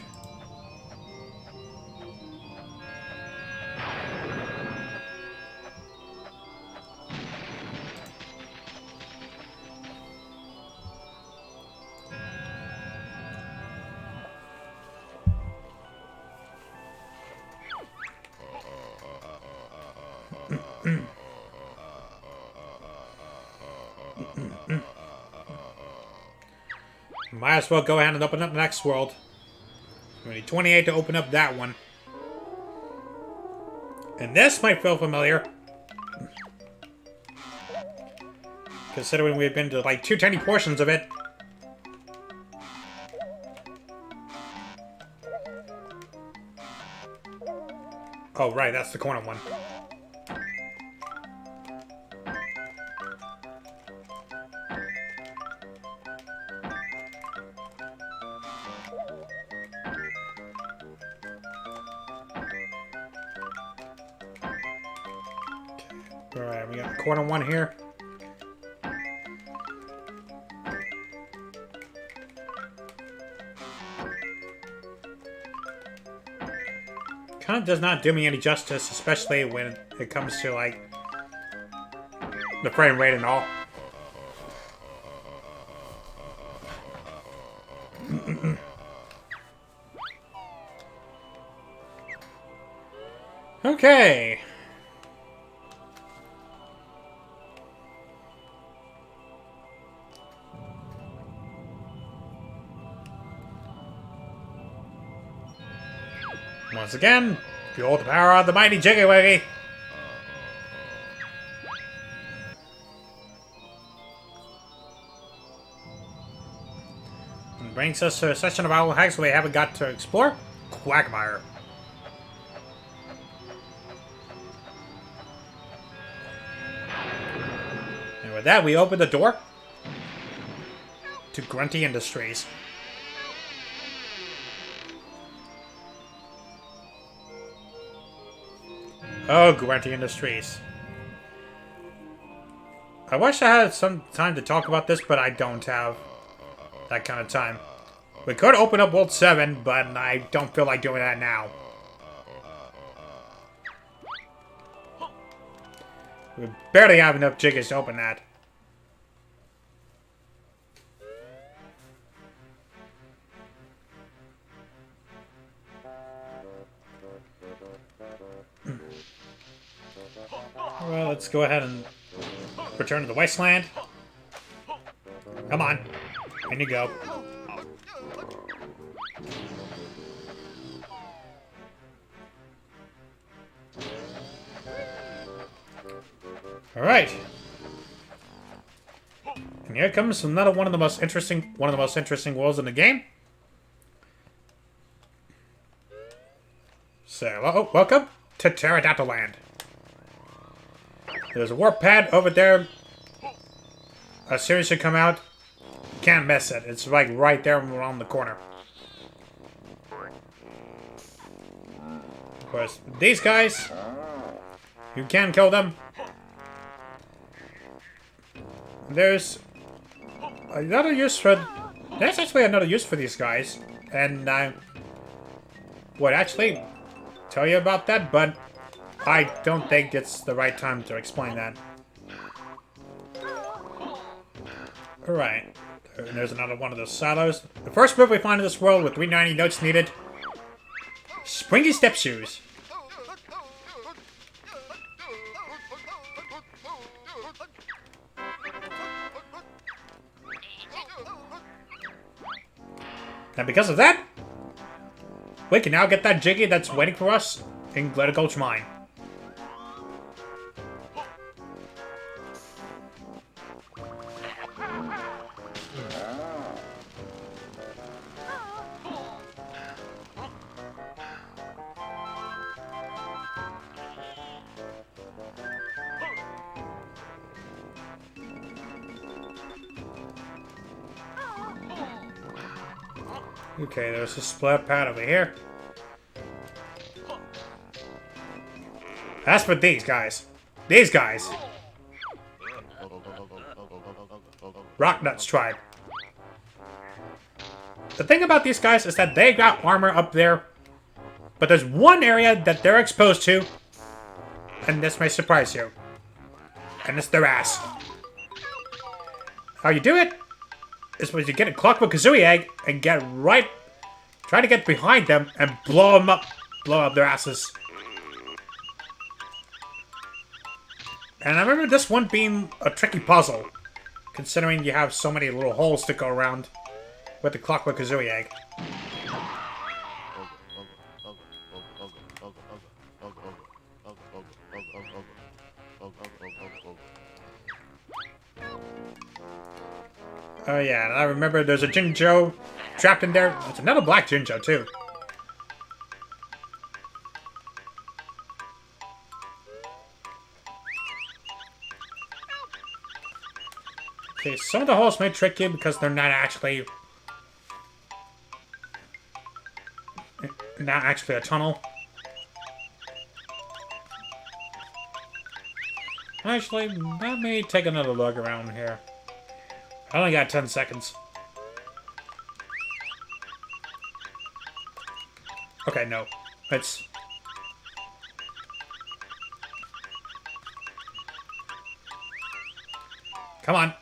Might as well go ahead and open up the next world. We need 28 to open up that one. And this might feel familiar. Considering we've been to like 2 tiny portions of it. Oh, right, that's the corner one. Alright, we got the corner one here. Kind of does not do me any justice, especially when it comes to, like, the frame rate and all. Okay. Once again, behold the power of the mighty Jiggy-Wiggy. And brings us to a section of Owl Hacks we haven't got to explore. Quagmire. And with that, we open the door to Grunty Industries. Oh, Grunty Industries. I wish I had some time to talk about this, but I don't have that kind of time. We could open up World 7, but I don't feel like doing that now. We barely have enough jiggies to open that. Well, let's go ahead and return to the wasteland. Come on. In you go. Alright. And here comes another one of the most interesting worlds in the game. So, welcome to Pterodactyl Land. There's a warp pad over there. A series should come out. Can't miss it. It's like right there around the corner. Of course, these guys, you can kill them. There's another use for... There's actually another use for these guys. And I would actually tell you about that, but I don't think it's the right time to explain that. Alright. There's another one of those silos. The first move we find in this world with 390 notes needed. Springy step shoes. And because of that, we can now get that Jiggy that's waiting for us in Glitter Gulch Mine. Okay, there's a split pad over here. That's for these guys. These guys. Rocknuts tribe. The thing about these guys is that they got armor up there, but there's one area that they're exposed to, and this may surprise you. And it's their ass. How you do it is when you get a Clockwork Kazooie egg and get right... Try to get behind them and blow them up. Blow up their asses. And I remember this one being a tricky puzzle, considering you have so many little holes to go around with the Clockwork Kazooie egg. Oh yeah, and I remember there's a Jinjo trapped in there. It's another black Jinjo too. Okay, some of the holes may trick you because they're not actually a tunnel. Actually, let me take another look around here. I only got 10 seconds. Okay, no. Let's... Come on.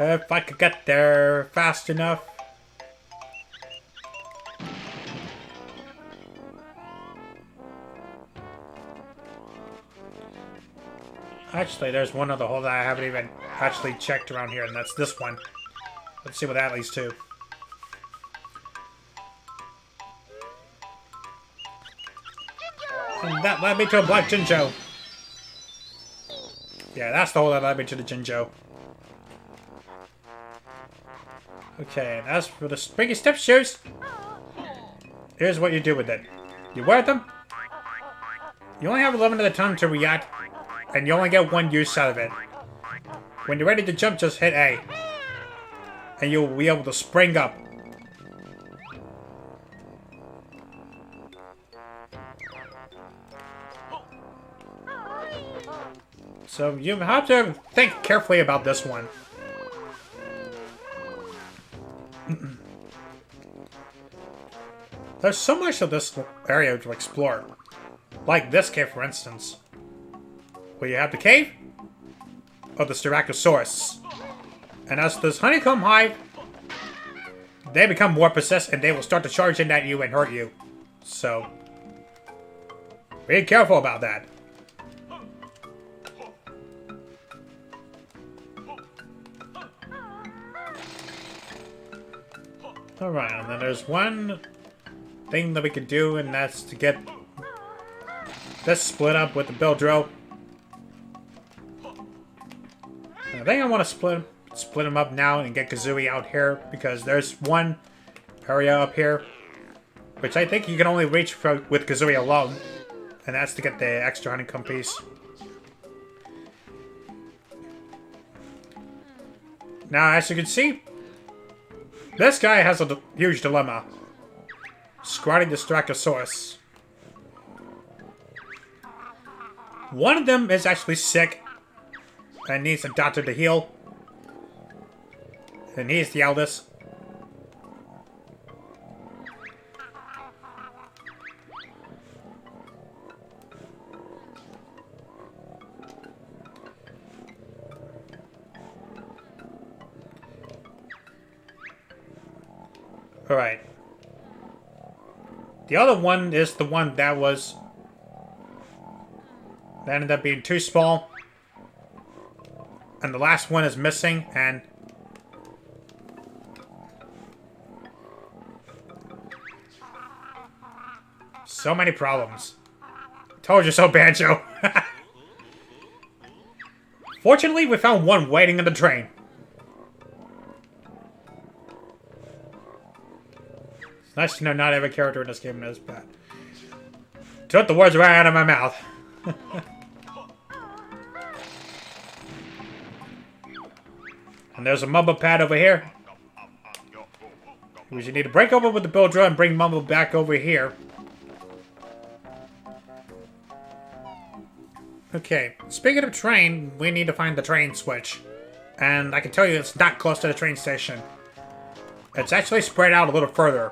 If I could get there fast enough. Actually, there's one other hole that I haven't even actually checked around here, and that's this one. Let's see what that leads to. And that led me to a black Jinjo. Yeah, that's the hole that led me to the Jinjo. Okay, and as for the springy step shoes, here's what you do with it. You wear them. You only have a limited time to react, and you only get one use out of it. When you're ready to jump, just hit A. And you'll be able to spring up. So you have to think carefully about this one. There's so much of this area to explore. Like this cave, for instance. Where you have the cave of the Styracosaurus. And as this honeycomb hive, they become more possessed and they will start to charge in at you and hurt you. So, be careful about that. Alright, and then there's one thing that we could do, and that's to get this split up with the Bildro. I think I want to split them up now and get Kazooie out here, because there's one area up here which I think you can only reach with Kazooie alone, and that's to get the extra honeycomb piece. Now, as you can see, this guy has a huge dilemma. Squatting the Styracosaurus. One of them is actually sick and needs a doctor to heal. And he's the eldest. Alright. The other one is the one that ended up being too small. And the last one is missing, and so many problems. Told you so, Banjo. Fortunately, we found one waiting in the train. It's nice to know not every character in this game is bad. Took the words right out of my mouth. And there's a Mumbo pad over here. We should need to break over with the Bildro and bring Mumbo back over here. Okay, speaking of train, we need to find the train switch. And I can tell you it's not close to the train station. It's actually spread out a little further.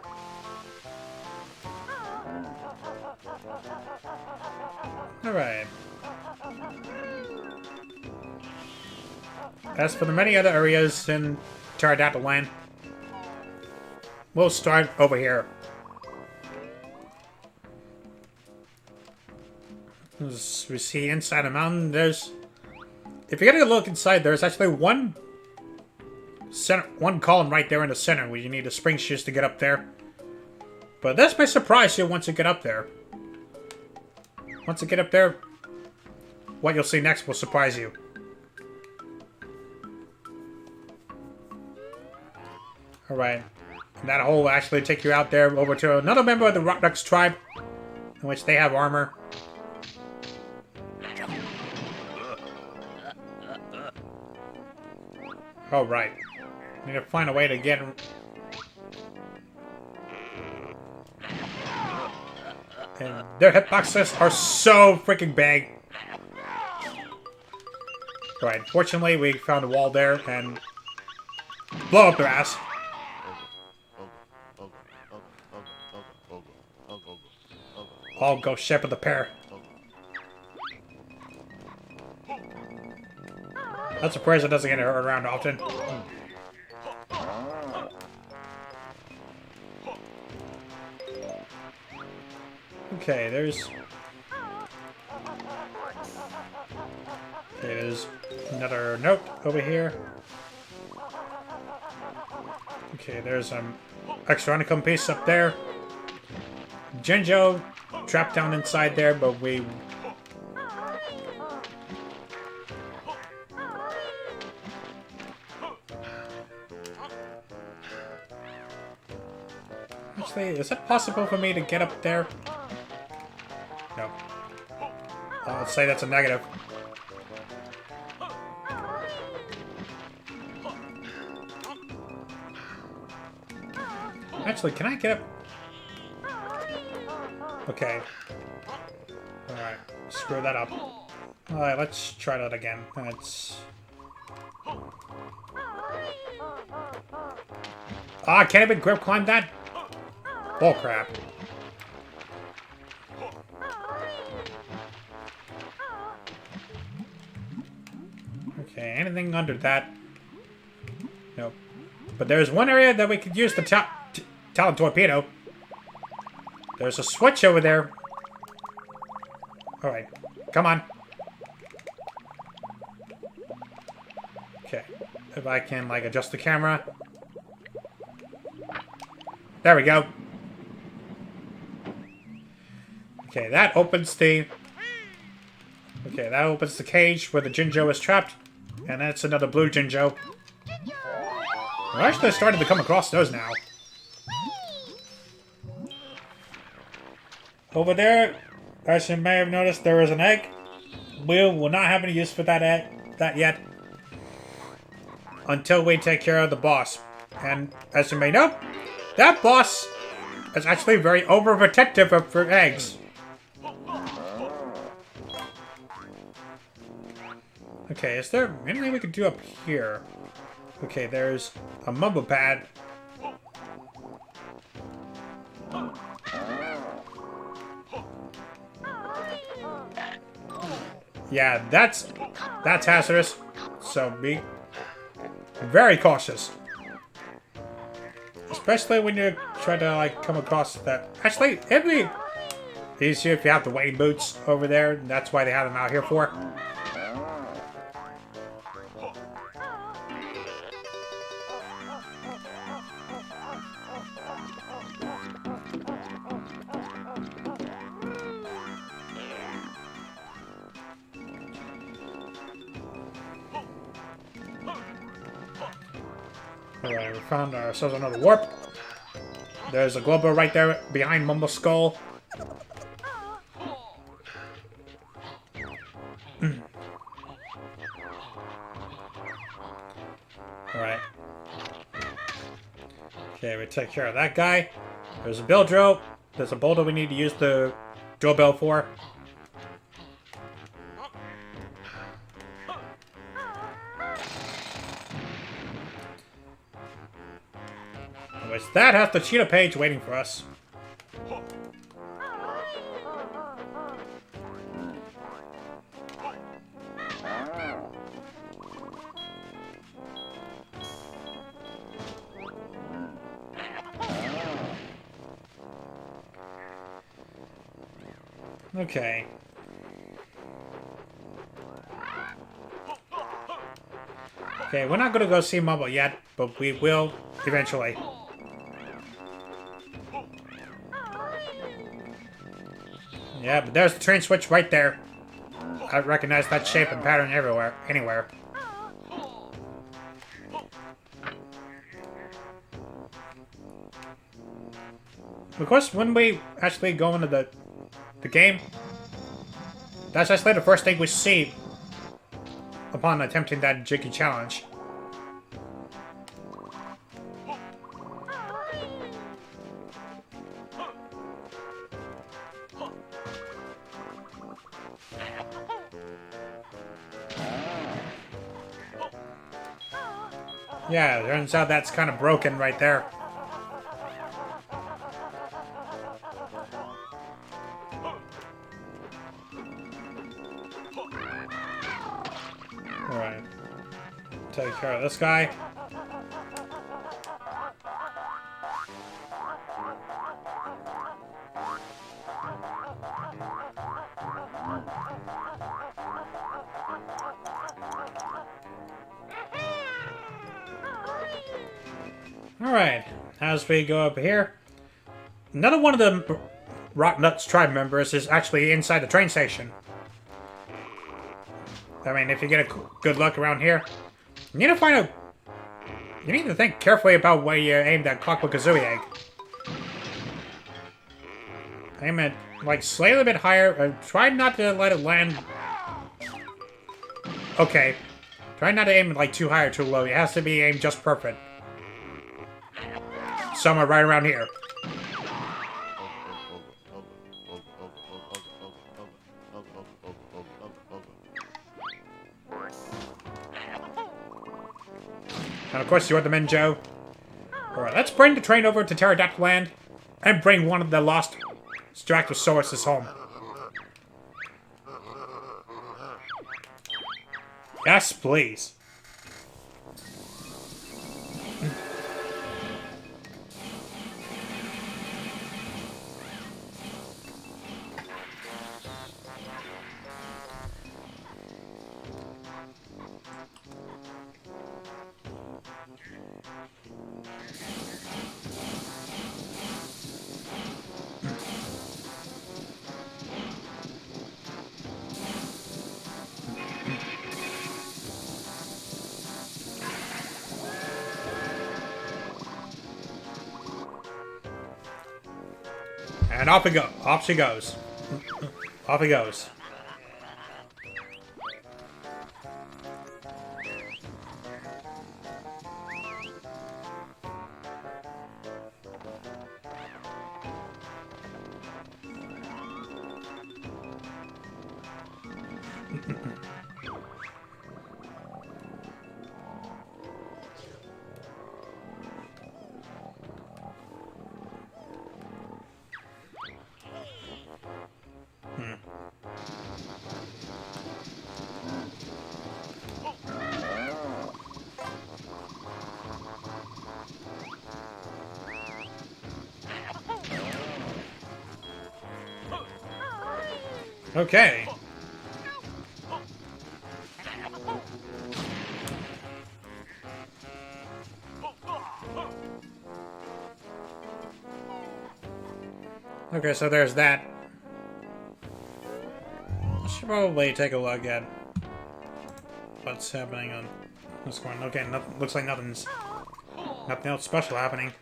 Alright. As for the many other areas in Pterodactyl Land, we'll start over here. As we see inside a mountain, there's... If you get a look inside, there's actually one column right there in the center where you need the spring shoes to get up there. But this may surprise you once you get up there. Once you get up there, what you'll see next will surprise you. Alright. That hole will actually take you out there over to another member of the Rock Ducks tribe, in which they have armor. Oh, right. Need to find a way to get... And their hitboxes are so freaking big. Right, fortunately we found a wall there and blow up their ass. I'll go shepherd the pair. That's a praise that doesn't get heard around often. Okay, there's Another note over here. Okay, there's extra honeycomb piece up there. Jinjo trapped down inside there, but we... Actually, is it possible for me to get up there? No. Let's say that's a negative. Actually, can I get up? Okay. Alright, screw that up. Alright, let's try that again. Let's... Ah, can't even grip climb that? Bull crap. Okay, anything under that? Nope. But there's one area that we could use the talent torpedo. There's a switch over there. Alright, come on. Okay, if I can, like, adjust the camera. There we go. Okay, that opens the... Okay, that opens the cage where the Jinjo is trapped. And that's another blue Jinjo. We're actually starting to come across those now. Over there, as you may have noticed, there is an egg. We will not have any use for that yet. Until we take care of the boss. And as you may know, that boss is actually very overprotective for eggs. Okay, is there anything we could do up here? Okay, there's a mumble pad. Yeah, that's hazardous. So be very cautious. Especially when you try to, like, come across that. Actually, it'd be easier if you have the wading boots over there. That's why they have them out here for. Alright, we found ourselves another warp. There's a global right there behind Mumble's skull. Alright. Okay, we take care of that guy. There's a bill drill. There's a boulder we need to use the drill bell for. Anyways, that has the cheetah page waiting for us. Okay. Okay, we're not gonna go see Mumble yet, but we will eventually. Yeah, but there's the train switch right there. I recognize that shape and pattern anywhere. Of course, when we actually go into the game, that's actually the first thing we see upon attempting that Jiggy challenge. Yeah, turns out that's kind of broken right there. Alright. Take care of this guy. Alright, as we go up here, another one of the Rock Nuts tribe members is actually inside the train station. I mean, if you get a good look around here, you need to find a... You need to think carefully about where you aim that Clockwork Kazooie egg. Aim it, like, slightly a bit higher, and try not to let it land... Okay. Try not to aim it, like, too high or too low. It has to be aimed just perfect. Somewhere right around here. And of course you want the Menjo. Alright, let's bring the train over to Pterodactyl Land and bring one of the lost Stractosauruses home. Yes, please. And off he go. Off she goes. Off he goes. Okay. Okay, so there's that. I should probably take a look at what's happening on this one. Okay, looks like nothing else special happening.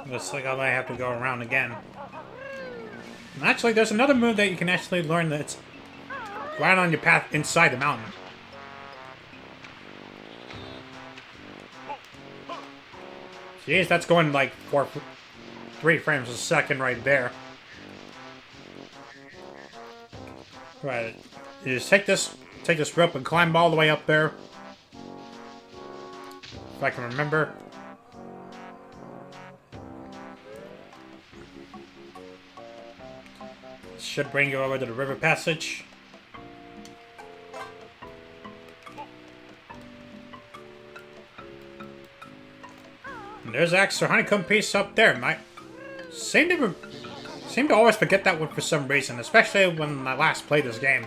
Looks like I might have to go around again. And actually, there's another move that you can actually learn that's right on your path inside the mountain. Jeez, that's going like 3 frames a second right there. Right, you just take this rope and climb all the way up there. If I can remember. Should bring you over to the river passage. And there's the extra honeycomb piece up there. Might seem to always forget that one for some reason, especially when I last played this game.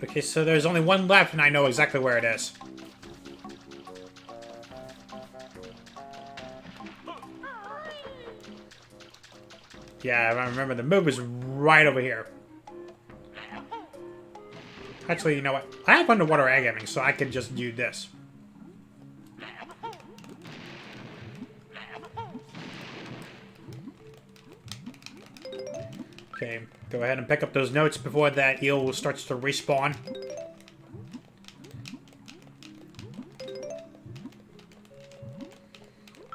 Okay, so there's only one left, and I know exactly where it is. Yeah, I remember the move is right over here. Actually, you know what? I have underwater egg aiming, so I can just do this. Okay, go ahead and pick up those notes before that eel starts to respawn.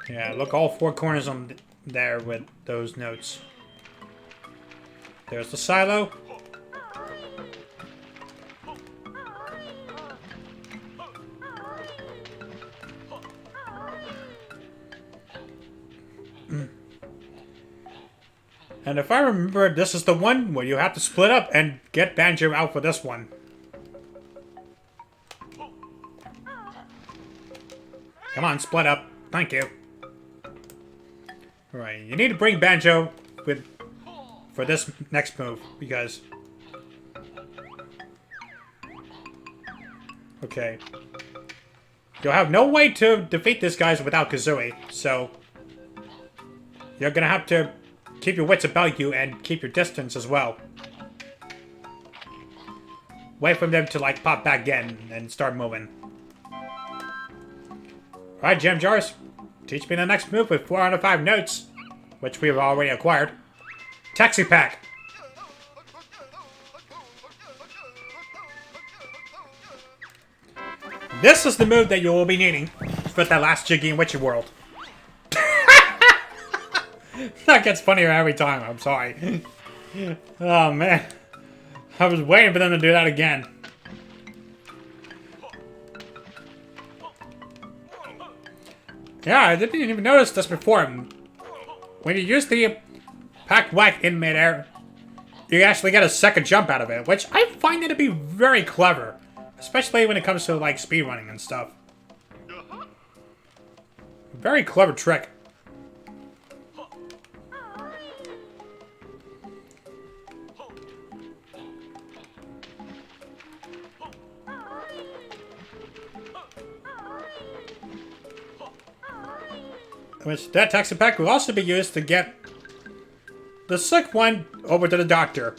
Yeah, look all 4 corners on there with those notes. There's the silo. And if I remember, this is the one where you have to split up and get Banjo out for this one. Come on, split up. Thank you. Right, you need to bring Banjo with for this next move because. Okay. You'll have no way to defeat these guys without Kazooie, so you're gonna have to keep your wits about you and keep your distance as well. Wait for them to like pop back in and start moving. Alright, Gem Jars. Teach me the next move with 4 out of 5 notes, which we've already acquired. Taxi Pack. This is the move that you will be needing for that last Jiggy and Witchy world. That gets funnier every time, I'm sorry. Oh man. I was waiting for them to do that again. Yeah, I didn't even notice this before. When you use the Pack Whack in midair, you actually get a second jump out of it, which I find it to be very clever. Especially when it comes to, like, speedrunning and stuff. Very clever trick. Which, that taxi pack will also be used to get the sick one over to the doctor.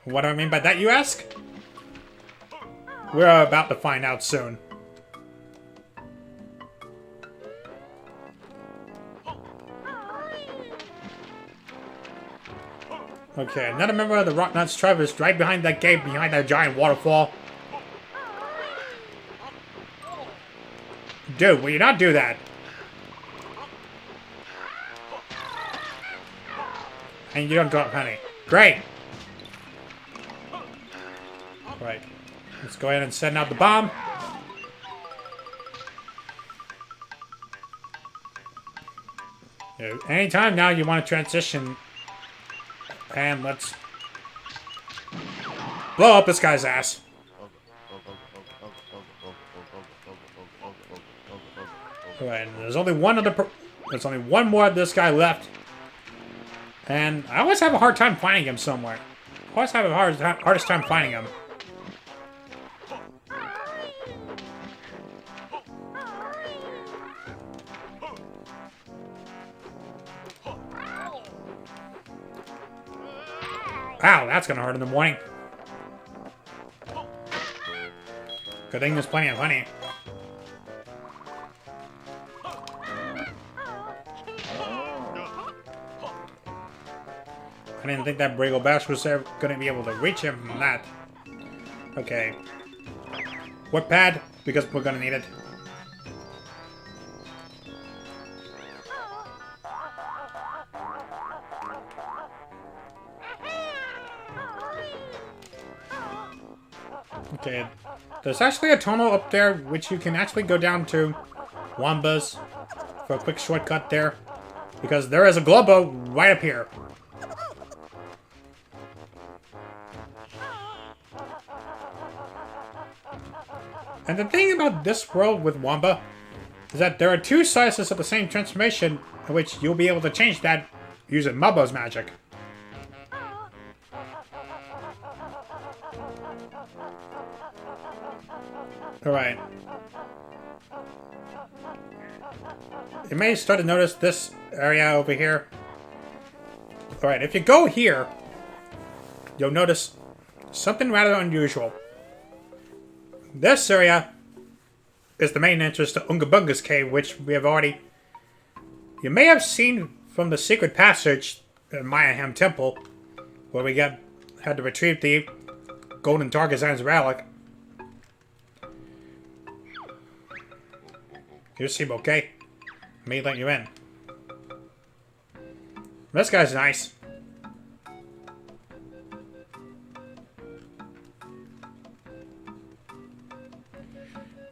What do I mean by that, you ask? We're about to find out soon. Okay, another member of the Rock Nuts tribe is right behind that gate, behind that giant waterfall. Dude, will you not do that? And you don't drop honey. Great! Right. Let's go ahead and send out the bomb. Anytime now you want to transition. And let's blow up this guy's ass. Alright, there's only one more of this guy left. And I always have a hard time finding him somewhere. I always have a hardest time finding him. Ow, that's gonna hurt in the morning. Good thing there's plenty of honey. I didn't think that Briggle Bash was ever gonna be able to reach him from that. Okay. Whip pad, because we're gonna need it. Okay, there's actually a tunnel up there which you can actually go down to Wamba's for a quick shortcut there. Because there is a Globo right up here. And the thing about this world with Wamba is that there are two sizes of the same transformation in which you'll be able to change that using Mubbo's magic. Alright. You may start to notice this area over here. Alright, if you go here, you'll notice something rather unusual. This area is the main entrance to Unga Bunga's cave, which we have already... You may have seen from the secret passage in Mayhem Temple, where we had to retrieve the Golden Targazan's relic. You seem okay. Let me let you in. This guy's nice.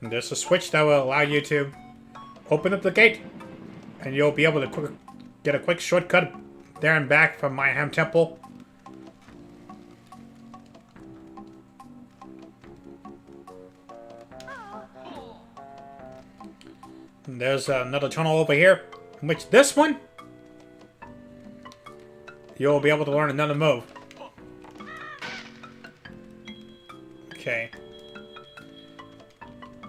And there's a switch that will allow you to open up the gate, and you'll be able to get a quick shortcut there and back from Mayhem Temple. There's another tunnel over here, in which this one, you'll be able to learn another move. Okay.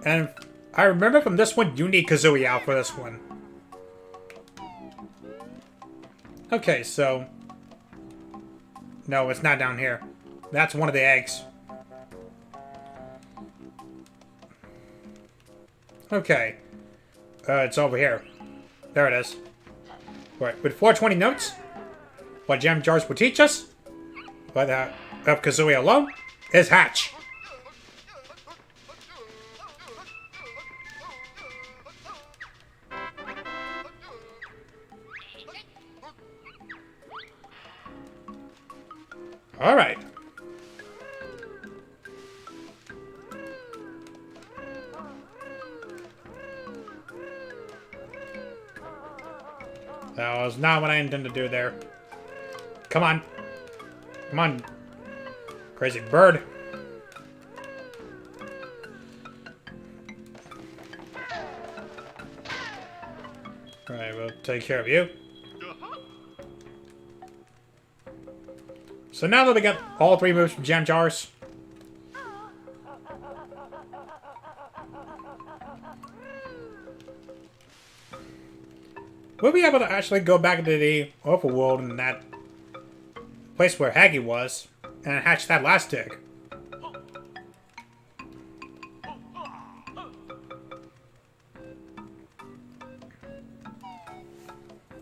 And I remember from this one, you need Kazooie out for this one. Okay, so... No, it's not down here. That's one of the eggs. Okay. It's over here. There it is. Right, with 420 notes, what gem jars will teach us, but of Kazooie alone, is hatch. Alright. That was not what I intended to do there. Come on. Come on. Crazy bird. Alright, we'll take care of you. So now that we got all 3 moves from gem jars, we'll be able to actually go back into the overworld in that place where Haggy was and hatch that last egg.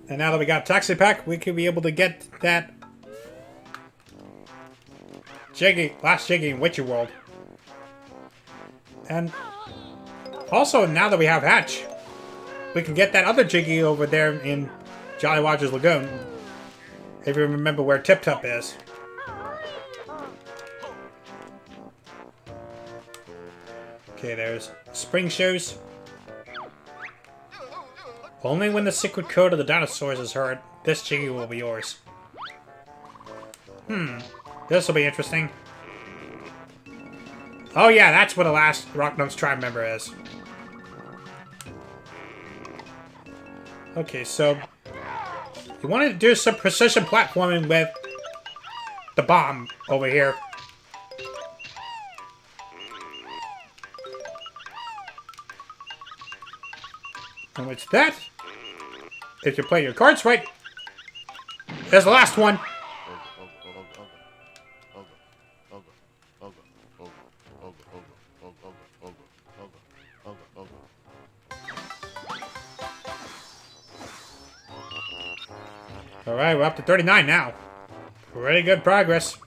And now that we got Taxi Pack, we could be able to get that last Jiggy in Witchy World. And also, now that we have Hatch, we can get that other Jiggy over there in Jolly Roger's Lagoon. If you remember where Tip Top is. Okay, there's Spring Shoes. Only when the secret code of the dinosaurs is heard, this Jiggy will be yours. This will be interesting. Oh yeah, that's what the last Rock Notes tribe member is. Okay, so you wanted to do some precision platforming with the bomb over here. And with that, if you play your cards right, there's the last one. Alright, we're up to 39 now. Pretty good progress.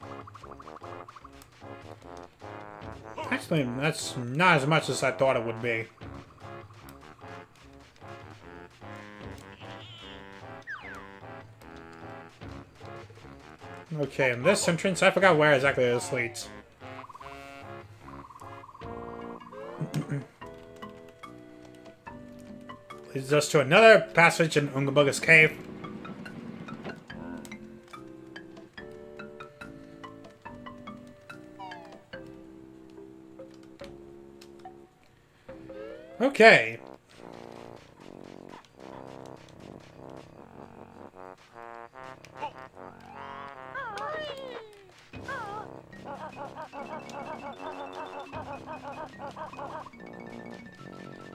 Actually, that's not as much as I thought it would be. Okay, in this entrance, I forgot where exactly this leads. Leads us to another passage in Oonga Booga's cave. Okay.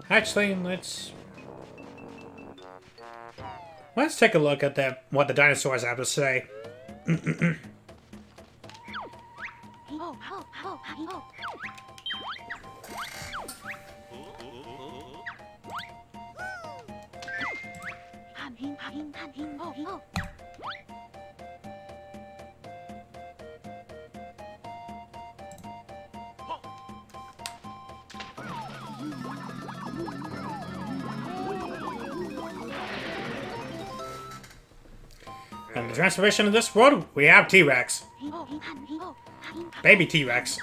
Actually, let's take a look at what the dinosaurs have to say. And the transformation of this world, we have T-Rex. Baby T-Rex.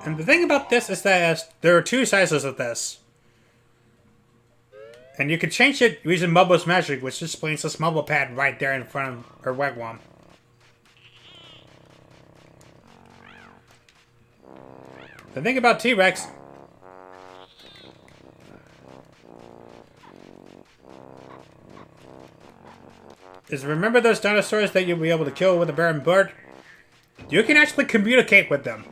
And the thing about this is that there are 2 sizes of this. And you can change it using Mubbo's magic, which displays this Mubbo pad right there in front of her wigwam. The thing about T-Rex is remember those dinosaurs that you'll be able to kill with a bear and bird? You can actually communicate with them.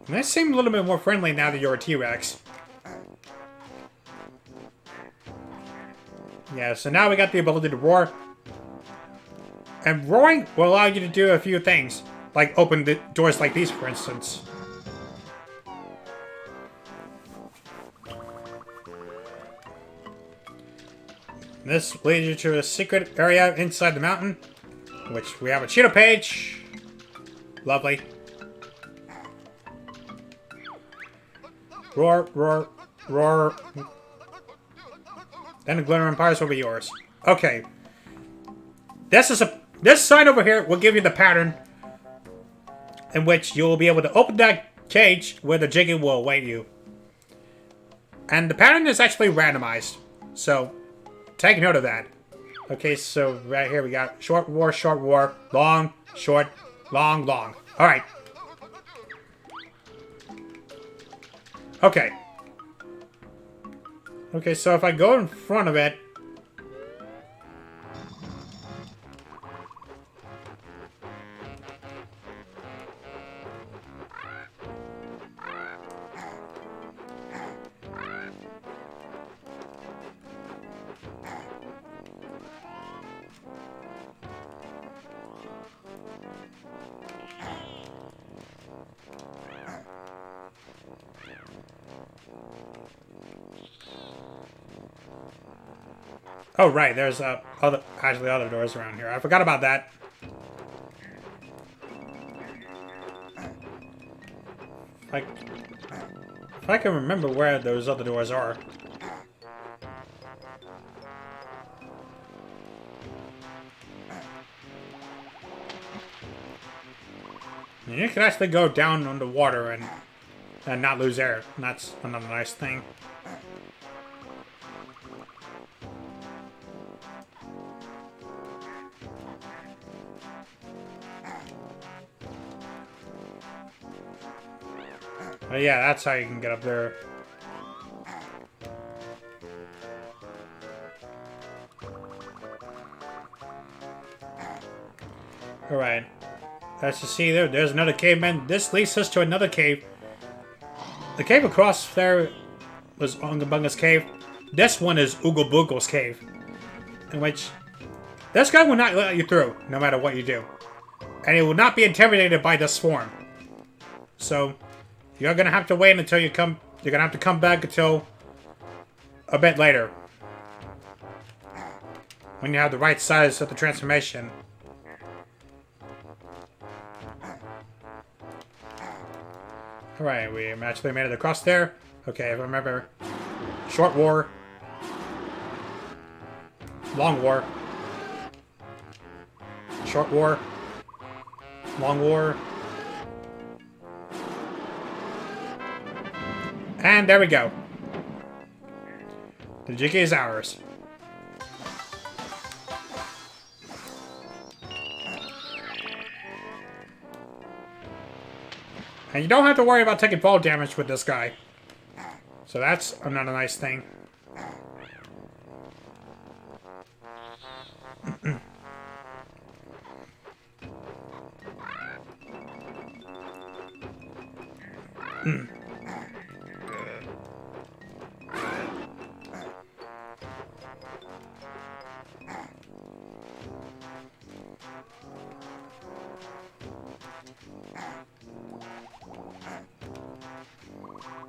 And they seem a little bit more friendly now that you're a T-Rex. Yeah, so now we got the ability to roar. And roaring will allow you to do a few things. Like open the doors like these, for instance. This leads you to a secret area inside the mountain. Which we have a Cheeto page. Lovely. Roar, roar, roar. Then the Glitter Empires will be yours. Okay. This sign over here will give you the pattern in which you will be able to open that cage where the Jiggy will await you. And the pattern is actually randomized. So, take note of that. Okay, so right here we got short war, long, short, long, long. Alright. Okay. Okay, so if I go in front of it... Oh, right, there's actually other doors around here. I forgot about that. If I can remember where those other doors are. You can actually go down underwater and not lose air. And that's another nice thing. But yeah, that's how you can get up there. Alright. As you see there's another caveman. This leads us to another cave. The cave across there was Ungabunga's cave. This one is Oogle Boogle's cave. In which this guy will not let you through, no matter what you do. And he will not be intimidated by the swarm. So you're gonna have to wait until you come. You're gonna have to come back until a bit later, when you have the right size of the transformation. Alright, we actually made it across there. Okay, if I remember, short war, long war, short war, long war. And there we go. The Jiggy is ours. And you don't have to worry about taking fall damage with this guy. So that's another nice thing.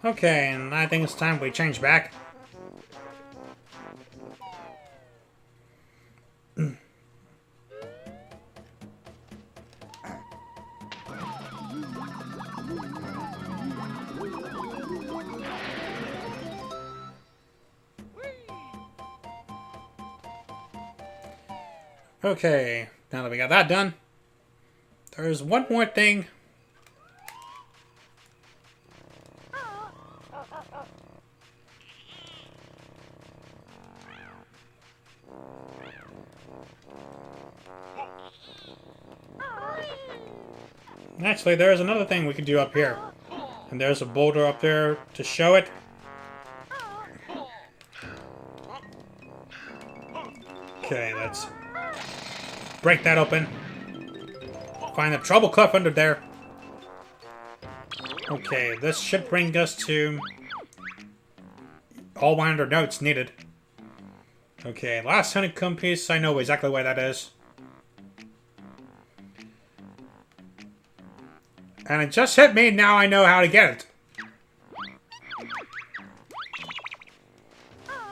Okay, and I think it's time we change back. Okay, now that we got that done, there's one more thing. Actually, there's another thing we can do up here. And there's a boulder up there to show it. Okay, let's break that open. Find the trouble cliff under there. Okay, this should bring us to all 100 notes needed. Okay, last honeycomb piece, I know exactly where that is. And it just hit me, now I know how to get it.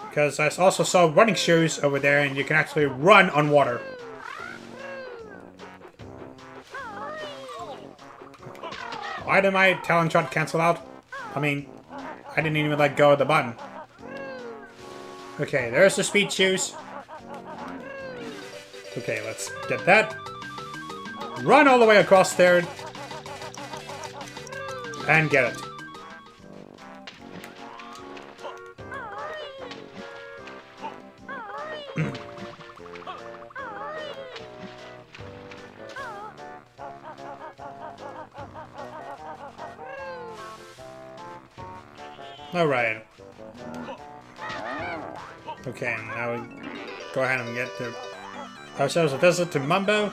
Because I also saw running shoes over there, and you can actually run on water. Why did my talent shot cancel out? I mean, I didn't even let go of the button. Okay, there's the speed shoes. Okay, let's get that. Run all the way across there. And get it. Alright. Okay, now we go ahead and get to ourselves a visit to Mumbo.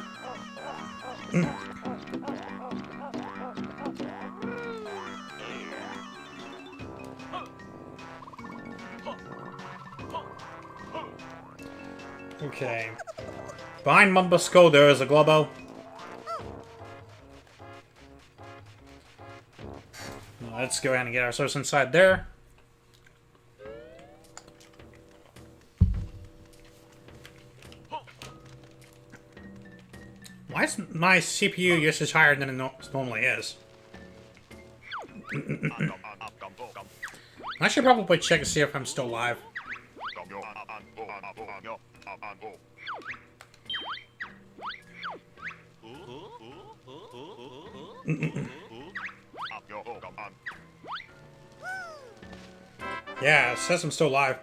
Okay. Behind Mumbo's skull there is a Globo. Let's go ahead and get ourselves inside there. Why is my CPU usage higher than it normally is? I should probably check to see if I'm still live. Yeah, it says I'm still live.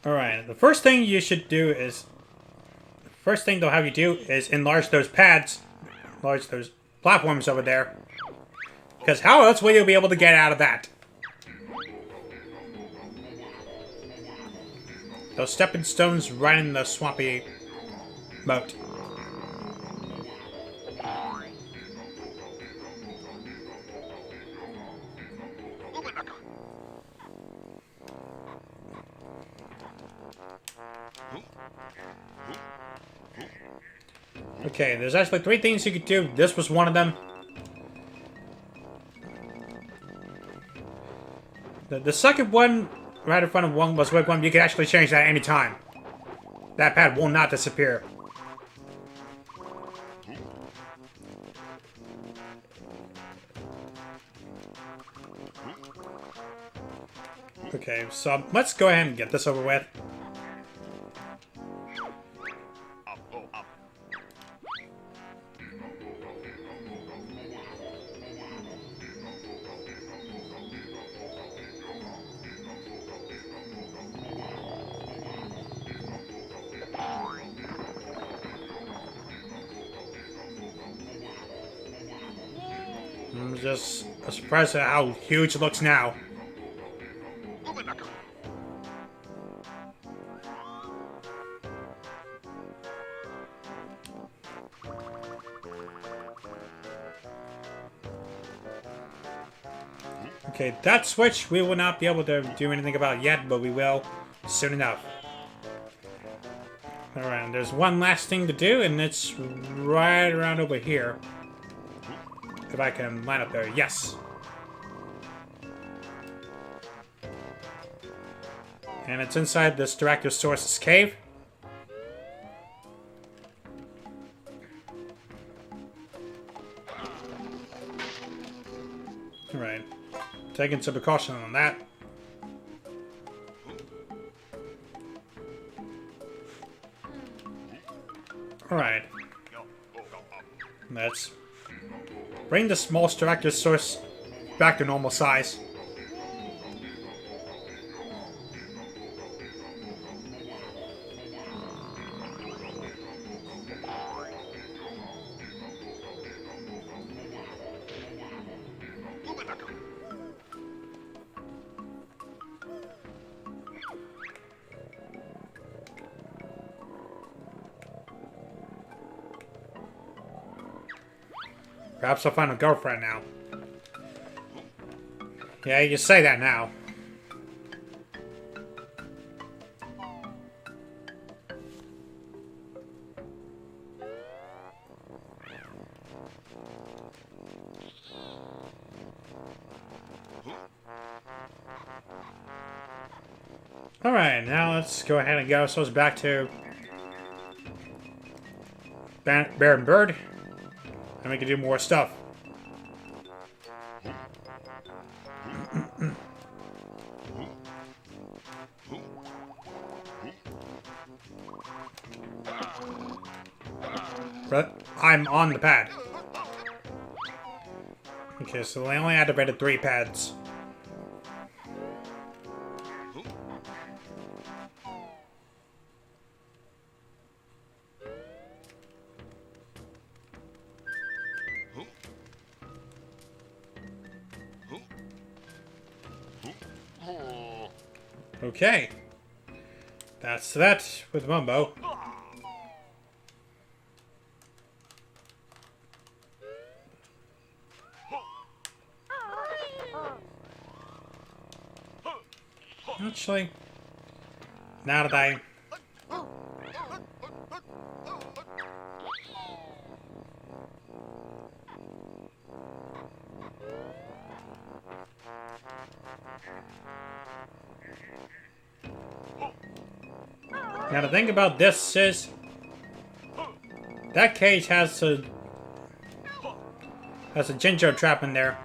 Alright, the first thing you should do is... First thing they'll have you do is enlarge those pads. Enlarge those platforms over there. Because how else will you be able to get out of that? Those stepping stones right in the swampy moat. Okay, there's actually 3 things you could do. This was one of them. The second one, right in front of Wumbo's wigwam, you can actually change that any time. That pad will not disappear. Okay, so let's go ahead and get this over with. I'm just surprised at how huge it looks now. Okay, that switch we will not be able to do anything about yet, but we will soon enough. Alright, there's one last thing to do, and it's right around over here. If I can line up there, yes. And it's inside this Directosaurus cave. Alright. Taking some precaution on that. Alright. Let's bring the small Styracosaurus back to normal size. Perhaps I'll find a girlfriend now. Yeah, you say that now. Alright, now let's go ahead and get ourselves back to Bear and Bird. And we can do more stuff. But I'm on the pad. Okay, so they only activated 3 pads. Okay. That's that with Mumbo. Actually, now that I... Now the thing about this is that cage has a Jinjo trap in there,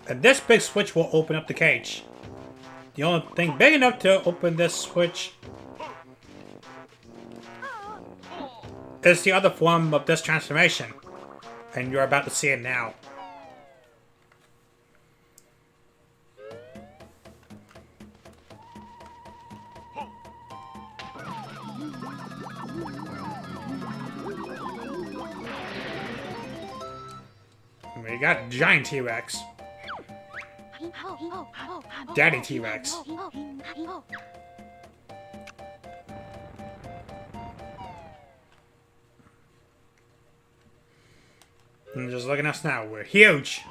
and this big switch will open up the cage. The only thing big enough to open this switch is the other form of this transformation, and you're about to see it now. We got giant T-Rex. Daddy T-Rex. And just look at us now, we're huge.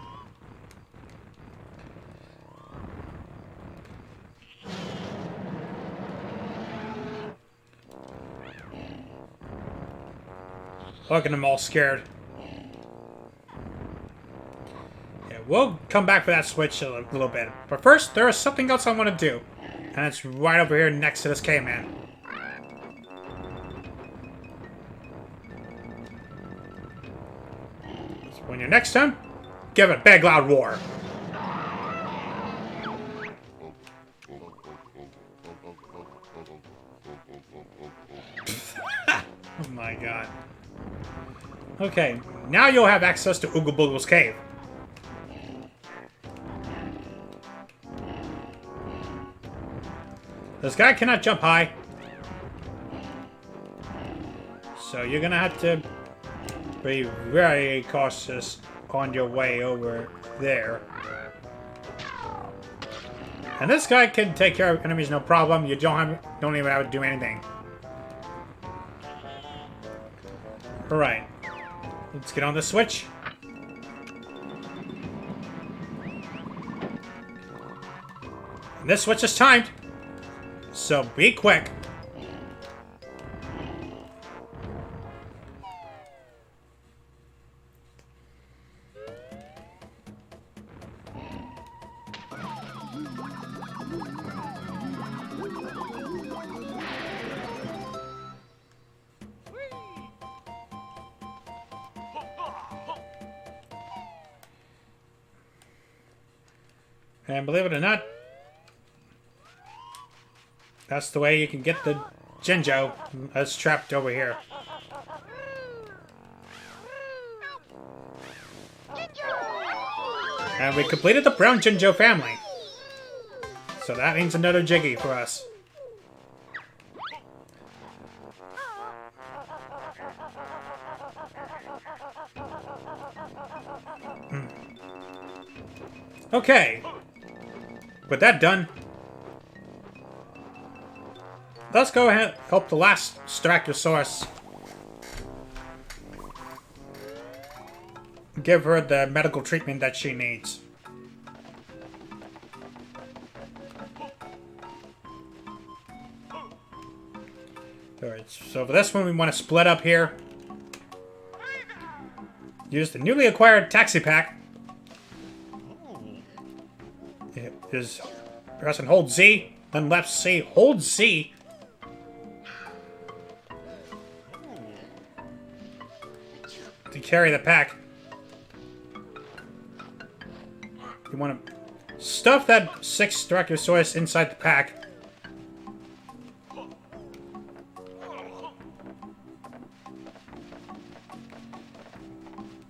Look at them all scared. We'll come back for that switch a little bit. But first, there is something else I want to do. And it's right over here next to this caveman. So when you're next to him, give it a big loud roar. Oh my god. Okay, now you'll have access to Oogle Boogle's cave. This guy cannot jump high. So you're gonna have to be very cautious on your way over there. And this guy can take care of enemies no problem. You don't even have to do anything. Alright. Let's get on the switch. And this switch is timed. So be quick. And believe it or not, that's the way you can get the Jinjo that's trapped over here. And we completed the Brown Jinjo family. So that means another Jiggy for us. Okay. With that done, let's go ahead and help the last Styracosaurus. Give her the medical treatment that she needs. Alright, so for this one we want to split up here. Use the newly acquired taxi pack. Is press and hold Z, then left C, hold Z. To carry the pack. You want to stuff that 6 Styracosaurus inside the pack.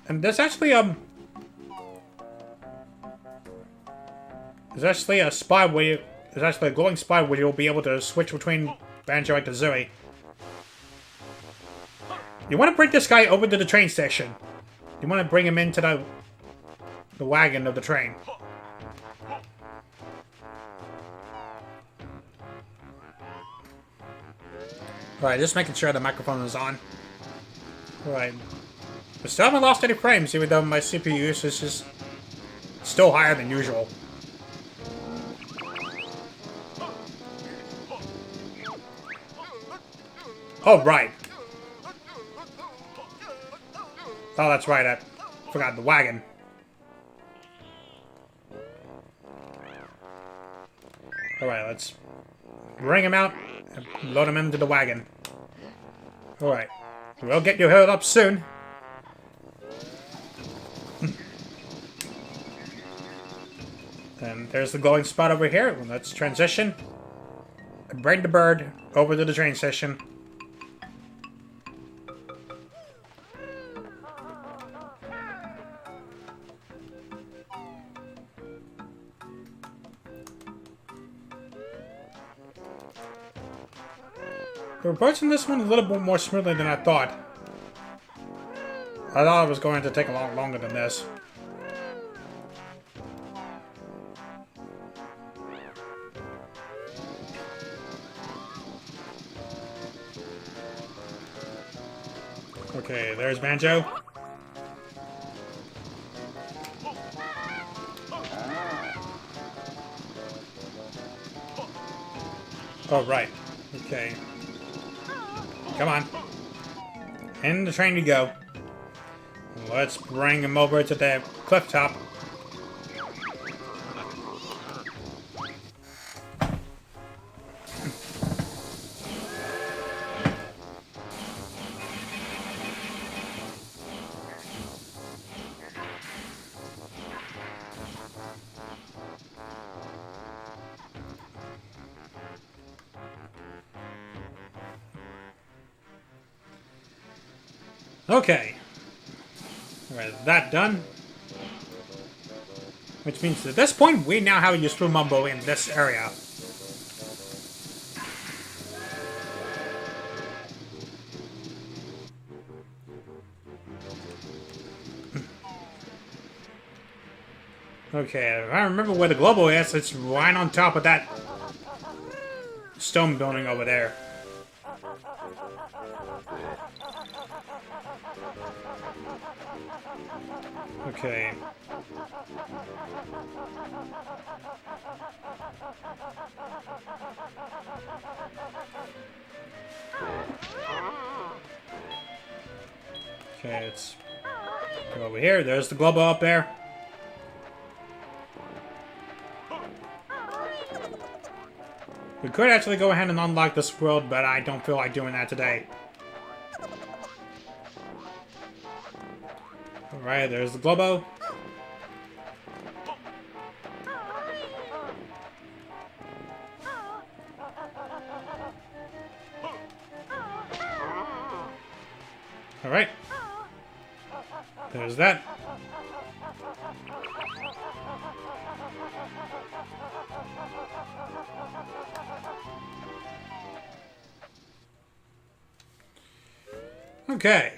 And there's actually a spot where you... There's actually a glowing spot where you'll be able to switch between Banjo and Kazooie. You want to bring this guy over to the train station. You want to bring him into the wagon of the train. Alright, just making sure the microphone is on. Alright. I still haven't lost any frames, even though my CPU usage is still higher than usual. Oh, right. Oh, that's right. I forgot the wagon. Alright, let's bring him out and load him into the wagon. Alright. We'll get you healed up soon. And there's the glowing spot over here. Let's transition. And bring the bird over to the train station. We're approaching this one a little bit more smoothly than I thought. I thought it was going to take a lot longer than this. Okay, there's Banjo. Oh, right. Okay. Come on. In the train we go. Let's bring him over to the cliff top. Okay. Alright, that done. Which means at this point, we now have a useful Mumbo in this area. Okay, if I remember where the Global is, it's right on top of that stone building over there. Okay. Okay, let's go over here. There's the Globo up there. We could actually go ahead and unlock this world, but I don't feel like doing that today. Alright, there's the Globo. Alright. There's that. Okay.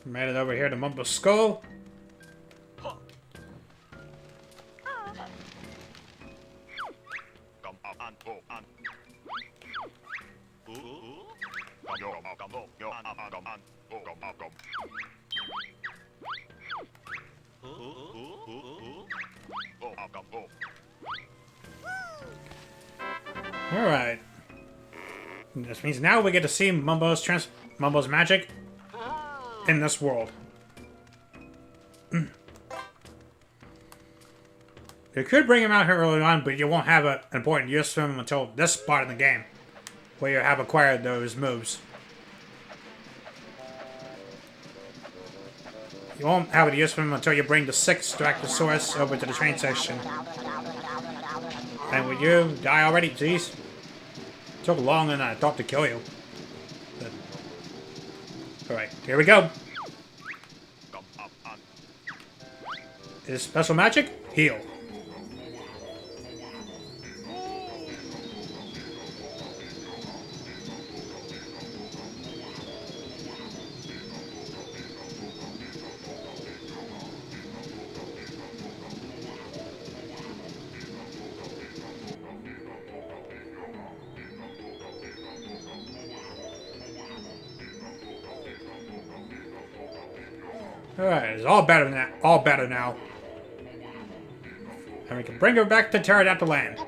Made it over here to Mumbo's skull. Alright. This means now we get to see Mumbo's magic in this world. You could bring him out here early on, but you won't have an important use for him until this part of the game, where you have acquired those moves. You won't have a use for him until you bring the 6th Directosaurus over to the train station. And would you die already? Jeez. Took longer than I thought to kill you. Alright, here we go. His special magic? Heal. Alright, it's all better now. All better now. And we can bring her back to Pterodactyl Land.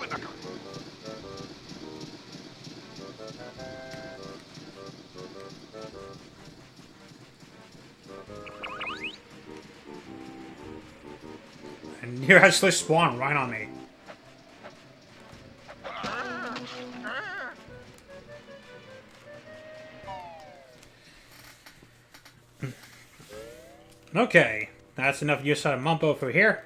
And you actually spawned right on me. Okay, that's enough use out of Mumbo for here.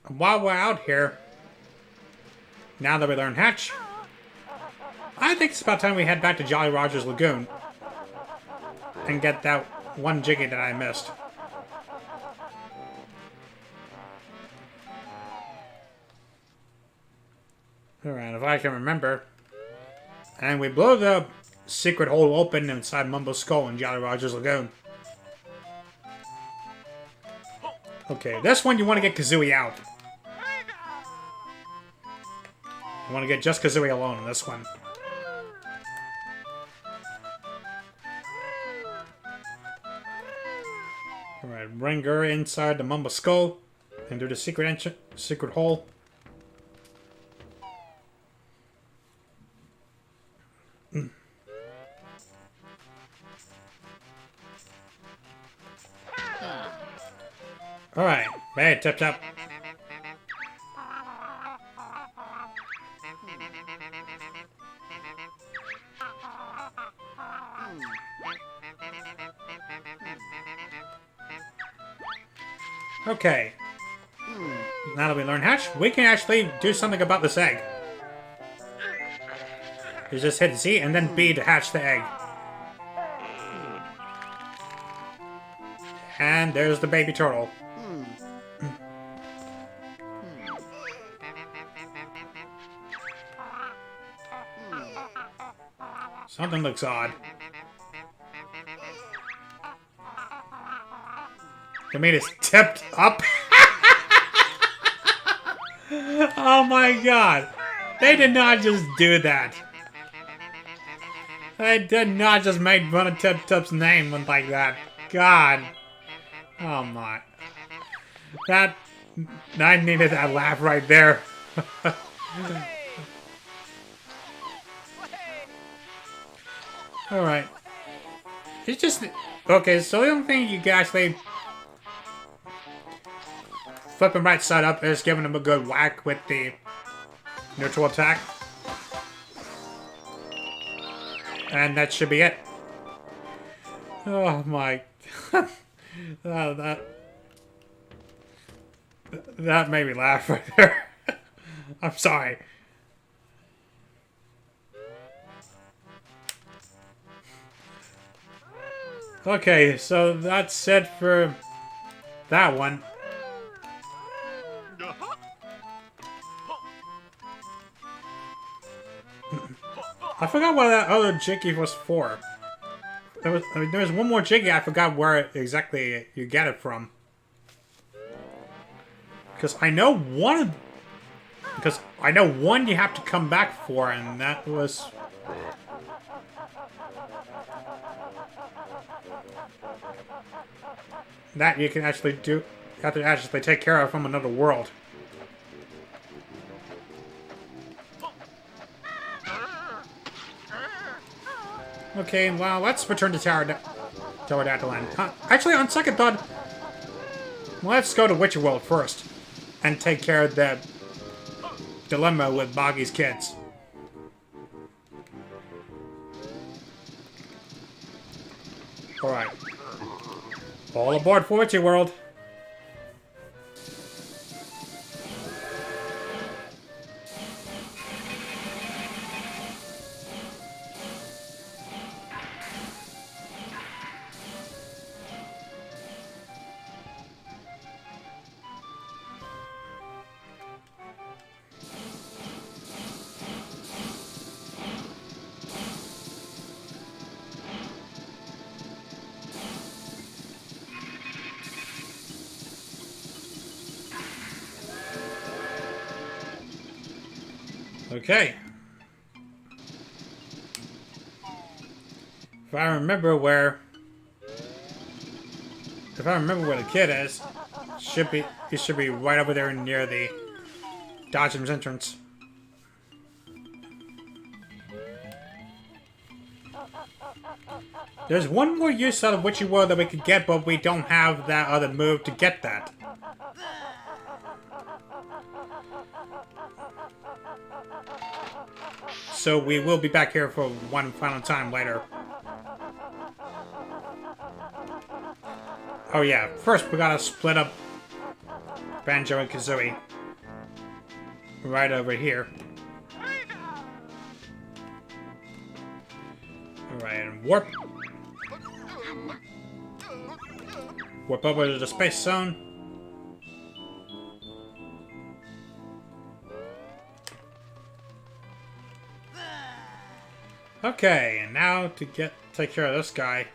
While we're out here, now that we learn Hatch, I think it's about time we head back to Jolly Roger's Lagoon and get that one Jiggy that I missed. Alright, if I can remember. And we blow the secret hole open inside Mumbo's skull in Jolly Roger's Lagoon. Okay, this one you want to get Kazooie out. You want to get just Kazooie alone in this one. Alright, bring her inside the Mumbo skull and do the secret hole. Alright, hey, Tip Tap. Okay. Now that we learn Hatch, we can actually do something about this egg. You just hit Z and then B to hatch the egg. And there's the baby turtle. Something looks odd. The meat is tipped up. Oh my god. They did not just do that. They did not just make fun of Tip Tip's name like that. God. Oh my. I needed that laugh right there. Alright. It's just... Okay, so the only thing you can actually... Flip him right side up is giving him a good whack with the neutral attack. And that should be it. Oh my... that made me laugh right there. I'm sorry. Okay, so that's it for that one. I forgot what that other Jiggy was for. There was one more Jiggy, I forgot where exactly you get it from. Because I know one you have to come back for, and that was... that you can actually do... you have to actually take care of from another world. Okay, well, let's return to Pterodactyl Land. Actually, on second thought, let's go to Witcher World first. And take care of the dilemma with Boggy's kids. Alright. All aboard for Witcher World. Okay. If I remember where the kid is, he should be right over there near the Dodgems entrance. There's one more use out of Witchy World that we could get, but we don't have that other move to get that. So we will be back here for one final time later. Oh yeah, first we gotta split up Banjo and Kazooie. Right over here. Alright, and warp. Warp over to the space zone. Okay, and now to take care of this guy.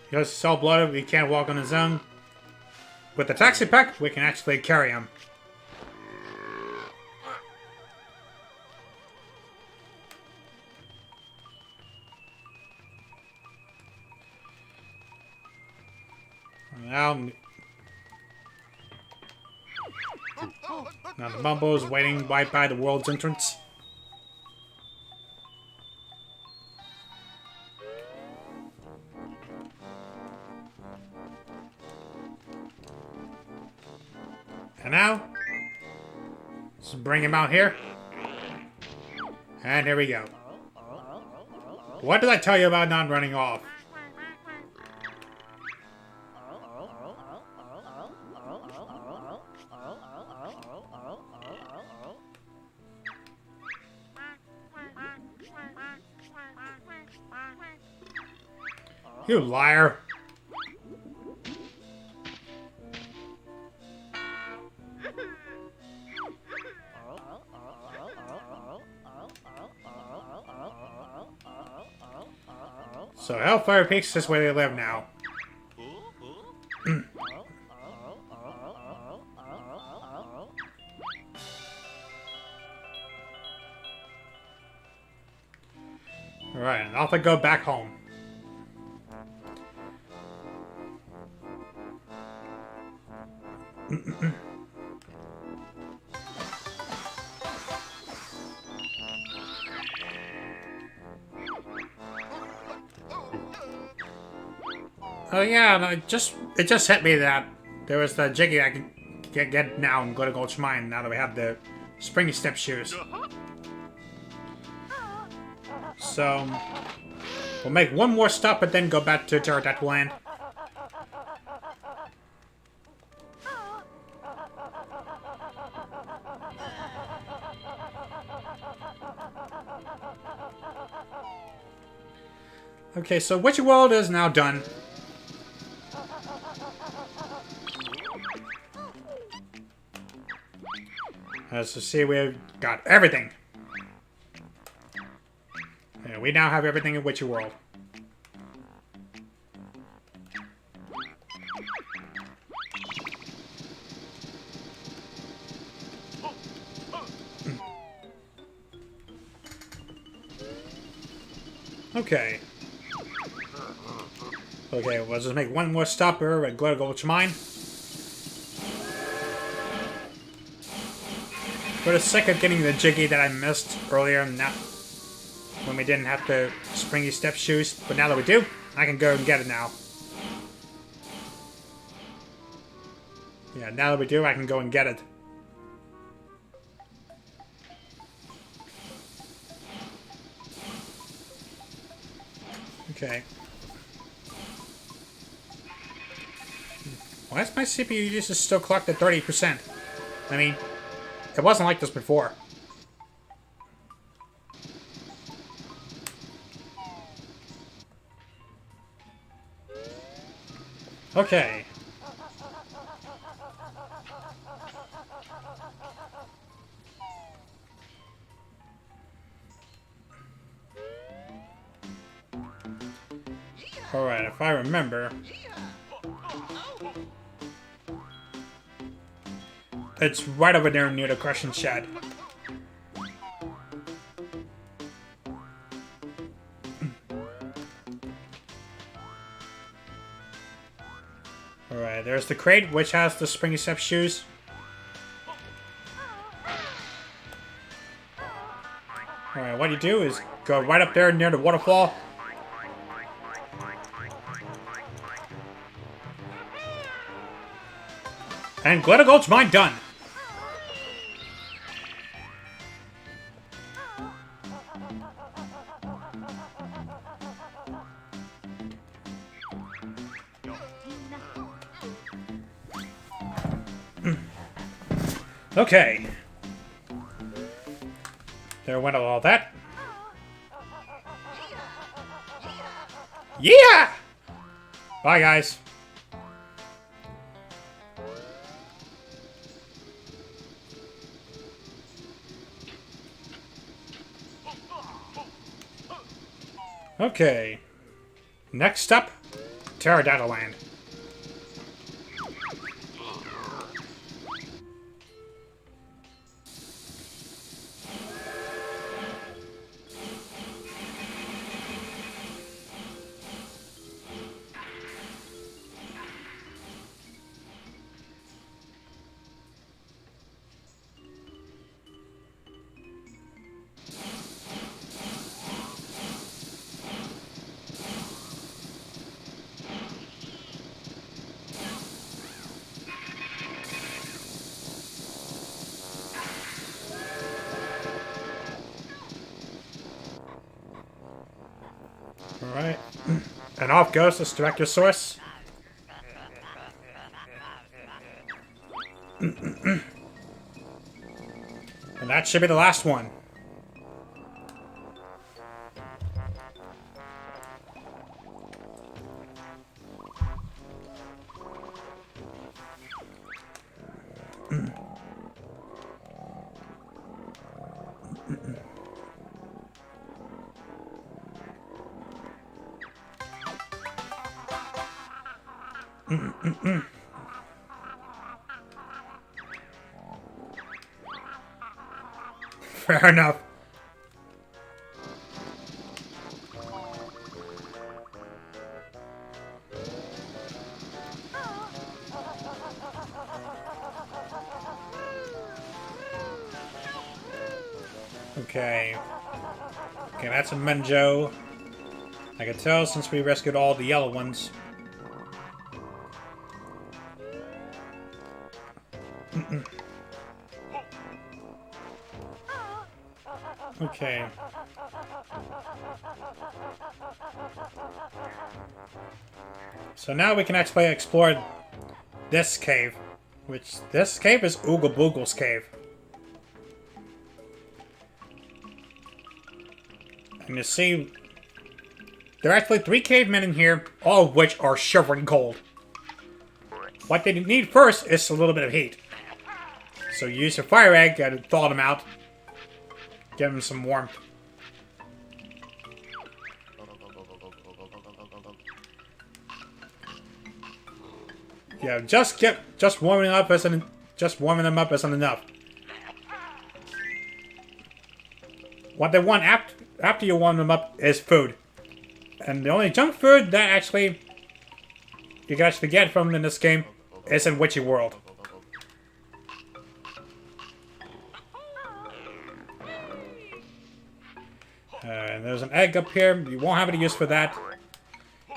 Because he's all bloated, he can't walk on his own. With the taxi pack, we can actually carry him. Now the Mumbo is waiting right by the world's entrance. And now, let's bring him out here. And here we go. What did I tell you about not running off? You liar. So Hellfire Peaks is where they live now. Alright, and off I go back home. Oh yeah, and it just hit me that there was the Jiggy I can get now and go to Gulch Mine now that we have the Springy Step shoes. So we'll make one more stop and then go back to Pterodactyl Land. Okay, so Witchy World is now done. As you see, we've got everything. Yeah, we now have everything in Witchy World. Okay. Okay, let's just make one more stop here at Glitter Gulch Mine. For the sake of getting the Jiggy that I missed earlier, when we didn't have the springy step shoes, but now that we do, I can go and get it now. Yeah, now that we do, I can go and get it. Okay. Why is my CPU usage still clocked at 30%? I mean, it wasn't like this before. Okay. Alright, if I remember... It's right over there near the crushing shed. Alright, there's the crate, which has the springy step shoes. Alright, what you do is go right up there near the waterfall. And Glitter Gulch Mine done! Okay. There went all that. Yeah! Bye, guys. Okay. Next up, Pterodactyl Land. Alright. And off goes the Styracosaurus. And that should be the last one. Fair enough. Okay. Okay, that's a Banjo. I can tell since we rescued all the yellow ones. Okay. So now we can actually explore this cave. Which, this cave is Oogle Boogle's cave. And you see, There are actually 3 cavemen in here, all of which are shivering cold. What they need first is a little bit of heat. So use your fire egg and thaw them out. Give them some warmth. Yeah, just warming them up isn't enough. What they want after you warm them up is food. And the only junk food that you can actually get from in this game is in Witchy World. And there's an egg up here. You won't have any use for that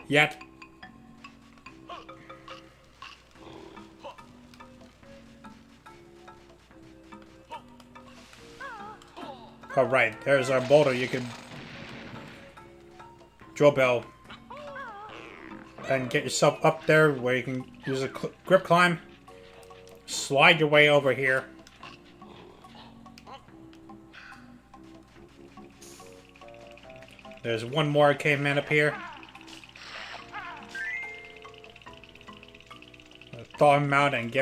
yet. Alright, there's our boulder. You can drill bell and get yourself up there where you can use a grip climb. Slide your way over here. There's one more caveman up here. Thaw him out and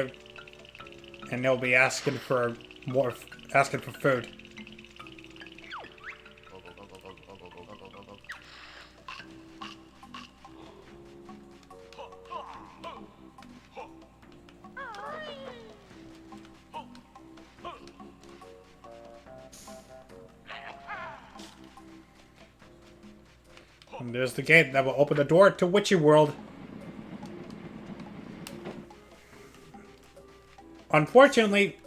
they'll be asking for food. And there's the gate that will open the door to Witchy World. Unfortunately,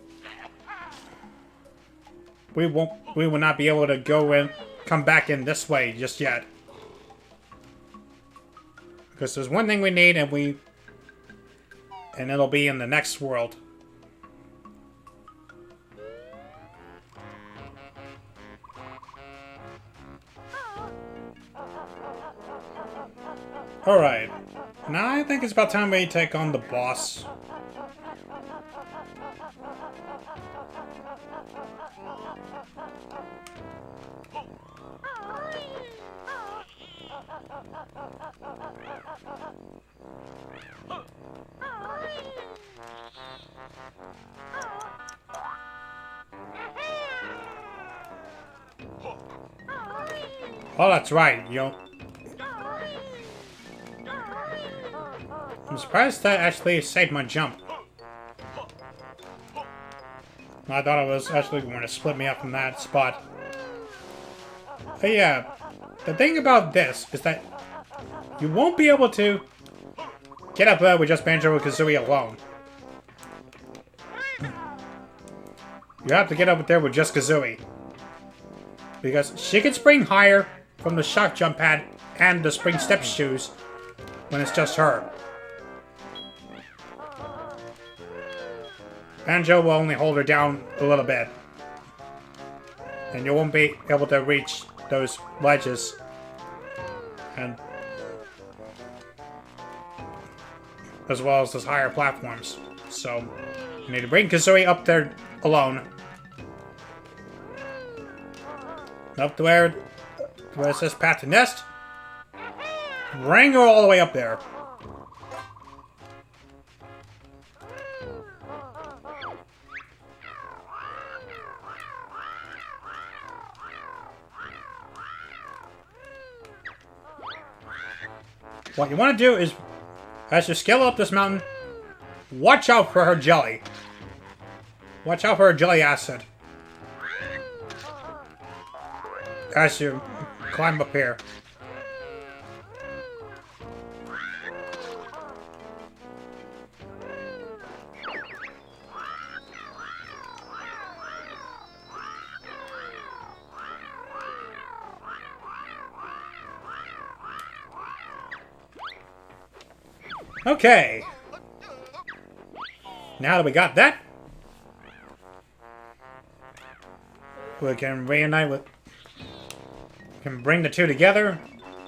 we will not be able to come back in this way just yet. Because there's one thing we need and it'll be in the next world. Alright, now I think it's about time we take on the boss. Oh, that's right, I'm surprised that actually saved my jump. I thought it was actually going to split me up from that spot. But yeah, the thing about this is that you won't be able to get up there with just Banjo-Kazooie alone. You have to get up there with just Kazooie. Because she can spring higher from the shock jump pad and the spring step shoes when it's just her. Banjo will only hold her down a little bit. And you won't be able to reach those ledges. And as well as those higher platforms. So, you need to bring Kazooie up there alone. Up to where it says Path to Nest. Bring her all the way up there. What you want to do is, as you scale up this mountain, watch out for her jelly. Watch out for her jelly acid. As you climb up here. Okay. Now that we got that, we can reunite with... can bring the two together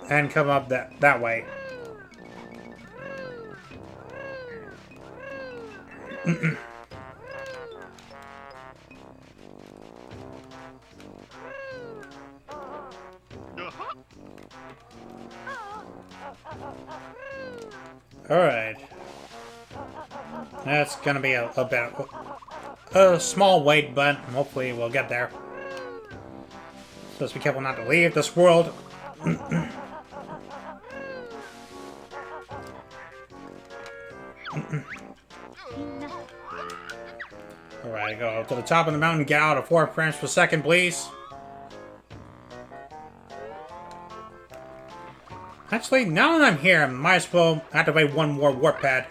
and come up that way. Alright. That's gonna be a bit... a small wait, but hopefully we'll get there. So let's be careful not to leave this world. Alright, go to the top of the mountain, get out of 4 frames per second, please. Actually, now that I'm here, I might as well activate one more warp pad.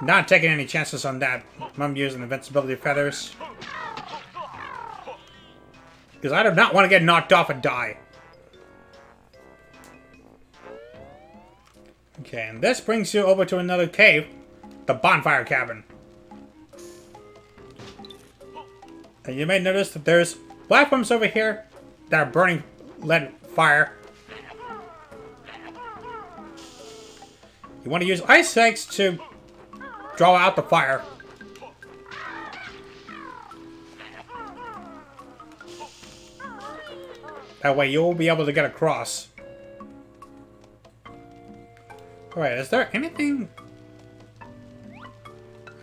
Not taking any chances on that. I'm using invincibility feathers. Because I do not want to get knocked off and die. Okay, and this brings you over to another cave. The bonfire cabin. And you may notice that there's platforms over here that are burning lead fire. You want to use ice eggs to draw out the fire. That way you'll be able to get across. Alright, is there anything...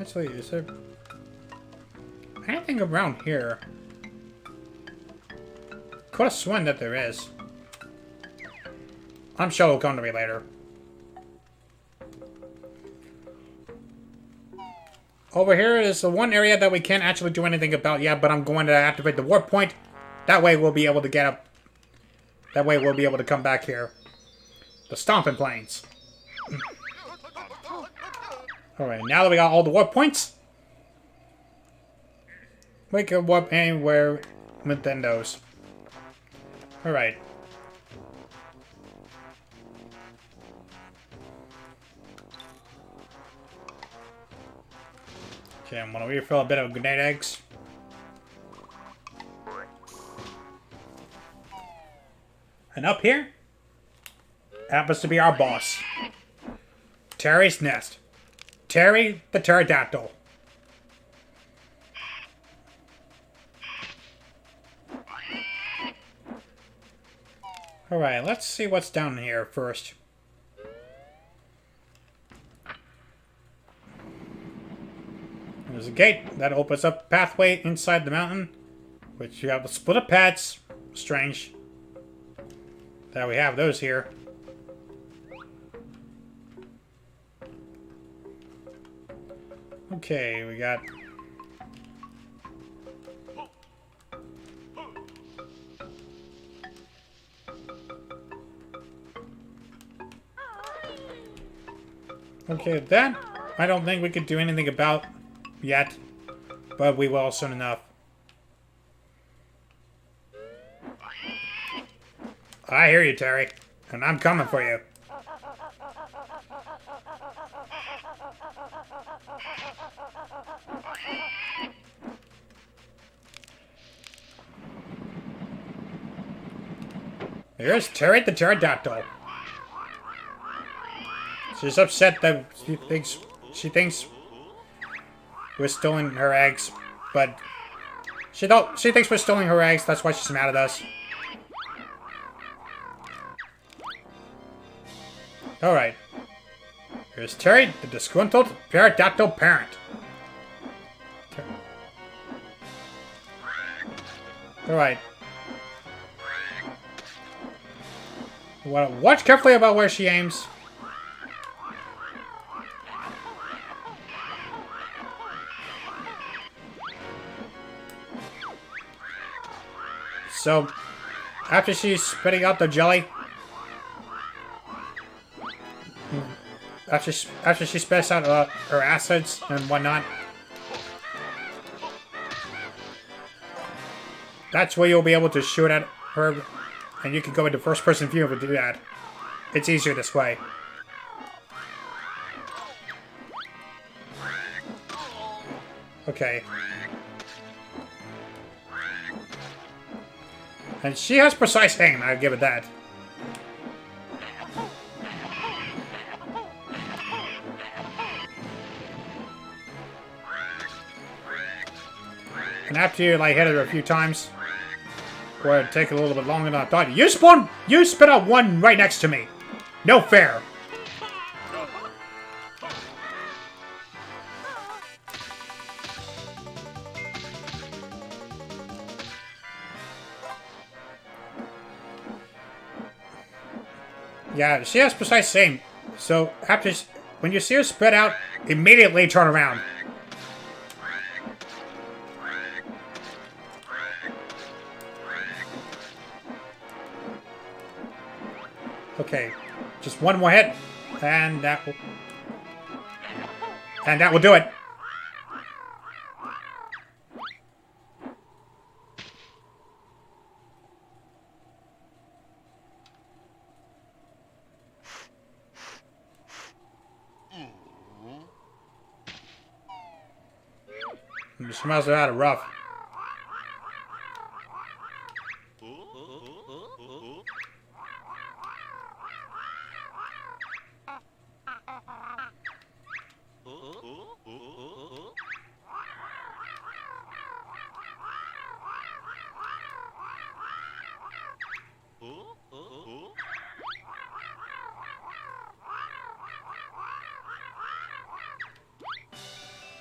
Actually, is there... anything around here? Could have sworn that there is. I'm sure it'll come to me later. Over here is the one area that we can't actually do anything about yet, but I'm going to activate the warp point. That way we'll be able to get up. That way we'll be able to come back here. The Stomping Plains. Alright, now that we got all the warp points, we can warp anywhere within those. Alright. Okay, I'm gonna refill a bit of grenade eggs. And up here happens to be our boss. Terry's nest. Terry the pterodactyl. Alright, let's see what's down here first. There's a gate that opens up a pathway inside the mountain, which you have a split of paths. Strange that we have those here. Okay, we got... Okay, that I don't think we could do anything about yet, but we will soon enough. I hear you, Terry, and I'm coming for you. Here's Terry the pterodactyl. She's upset that she thinks we're stealing her eggs, but she thinks we're stealing her eggs. That's why she's mad at us. All right. Here's Terry, the disgruntled pterodactyl parent. All right. Watch carefully about where she aims. So, after she's spitting out the jelly, after she spits out her acids and whatnot, that's where you'll be able to shoot at her, and you can go into first-person view to do that. It's easier this way. Okay. And she has precise aim, I'll give it that. And after you like hit her a few times, or it'd take a little bit longer than I thought. You spit out one right next to me. No fair. Yeah, she has precise aim. So when you see her spread out, immediately turn around. Okay, just one more hit, and that will do it. It smells rather rough.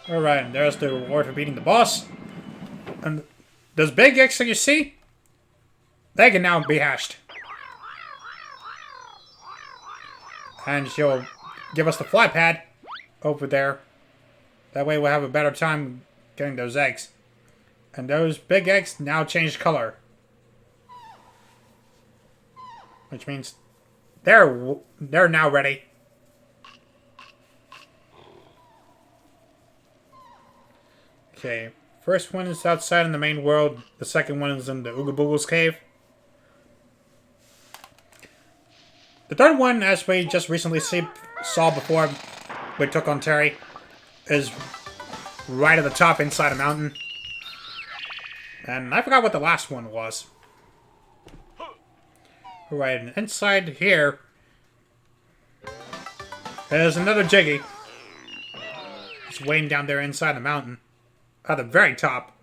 Alright, and there's the reward for beating the boss. And those big eggs that you see, they can now be hatched. And she'll give us the fly pad over there. That way we'll have a better time getting those eggs. And those big eggs now change color. Which means they're now ready. Okay, first one is outside in the main world. The second one is in the Ooga Boogle's cave. The third one, as we just recently saw before we took on Terry, is right at the top inside a mountain. And I forgot what the last one was. Right, and inside here is another Jiggy. It's waiting down there inside the mountain. At the very top.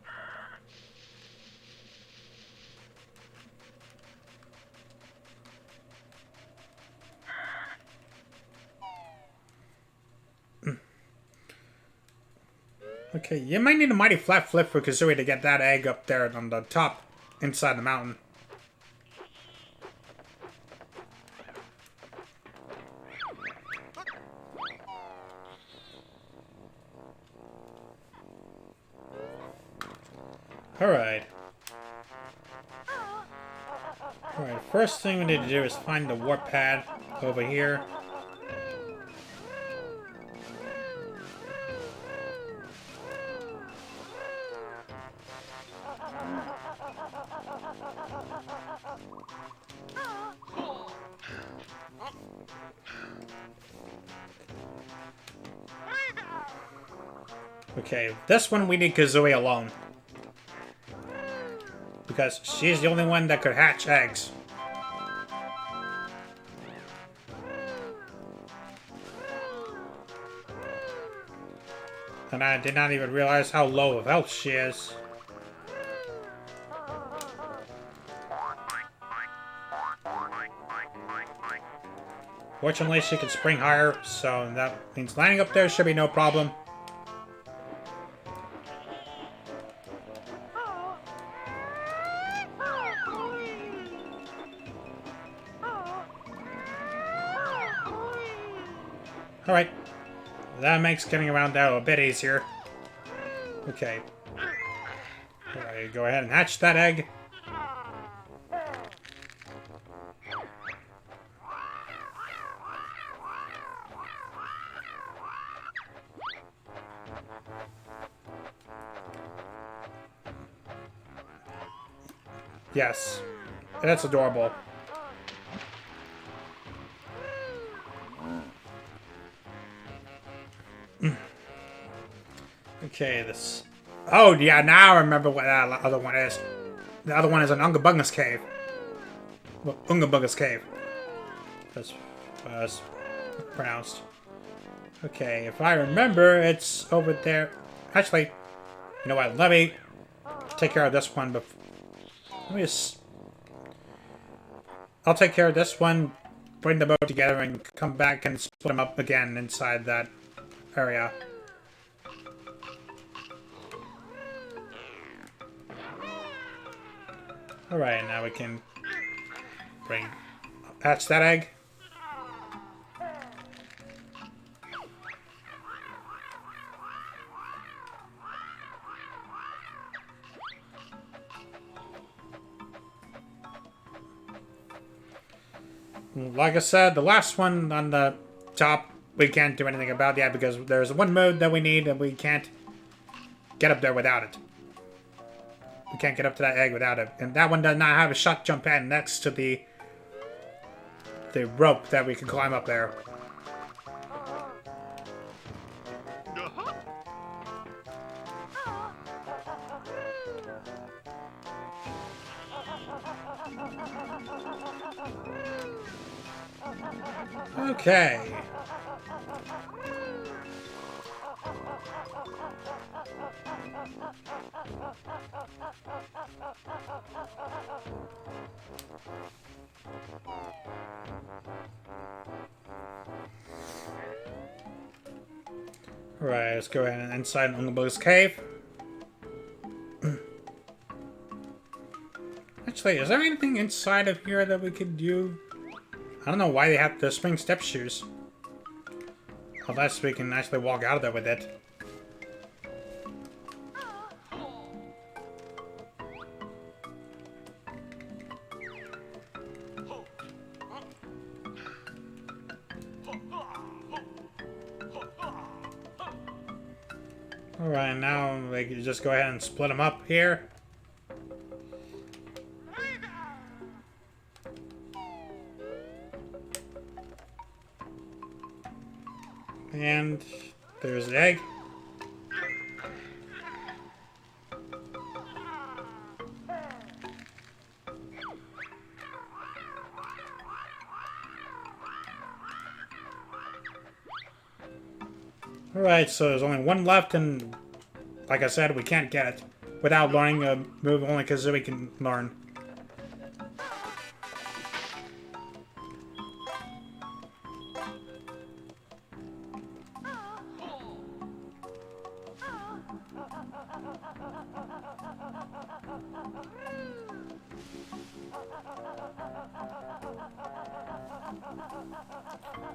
Okay, you might need a mighty flat flip for Kazooie to get that egg up there on the top inside the mountain. Alright. Alright, first thing we need to do is find the warp pad over here. Okay, this one we need Kazooie alone. Because she's the only one that could hatch eggs. And I did not even realize how low of health she is. Fortunately, she can spring higher, so that means landing up there should be no problem. Alright. That makes getting around that a bit easier. Okay. Alright, go ahead and hatch that egg. Yes. That's adorable. Okay, this... Oh, yeah, now I remember what that other one is. The other one is an Unga Bunga's cave. Well, Unga Bunga's cave. That's pronounced. Okay, if I remember, it's over there. Actually, you know what? Let me take care of this one before... Let me just... I'll take care of this one, bring them both together, and come back and split them up again inside that area. Alright, now we can hatch that egg. Like I said, the last one on the top, we can't do anything about yet because there's one mode that we need and we can't get up there without it. We can't get up to that egg without it. And that one does not have a shot jump pad next to the rope that we can climb up there. Okay. Alright, let's go ahead and inside Ungabo's cave. Actually, is there anything inside of here that we could do? I don't know why they have the spring step shoes. Unless we can actually walk out of there with it. Alright, now we can just go ahead and split them up here. And there's the egg. Alright, so there's only one left, and like I said, we can't get it without learning a move only Kazooie can learn.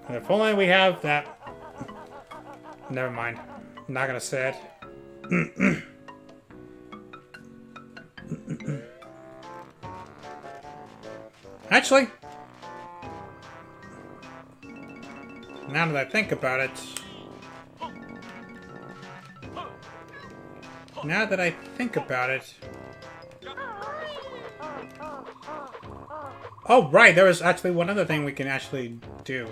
And if only we have that... Never mind. I'm not gonna say it. Actually, now that I think about it... Oh, right, there was actually one other thing we can actually do.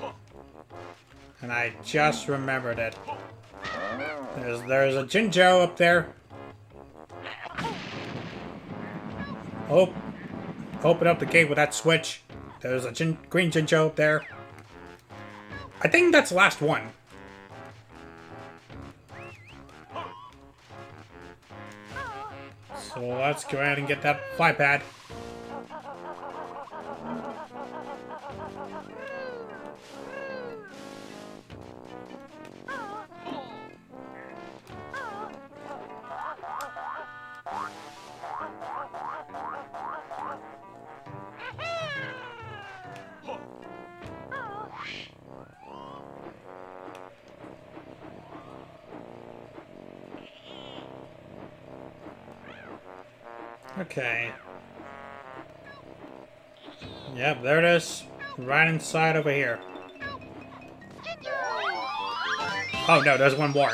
And I just remembered it. There's a Jinjo up there. Oh, open up the gate with that switch. There's a green Jinjo up there. I think that's the last one. So let's go ahead and get that fly pad. Okay. Yep, there it is. Right inside over here. Oh no, there's one more.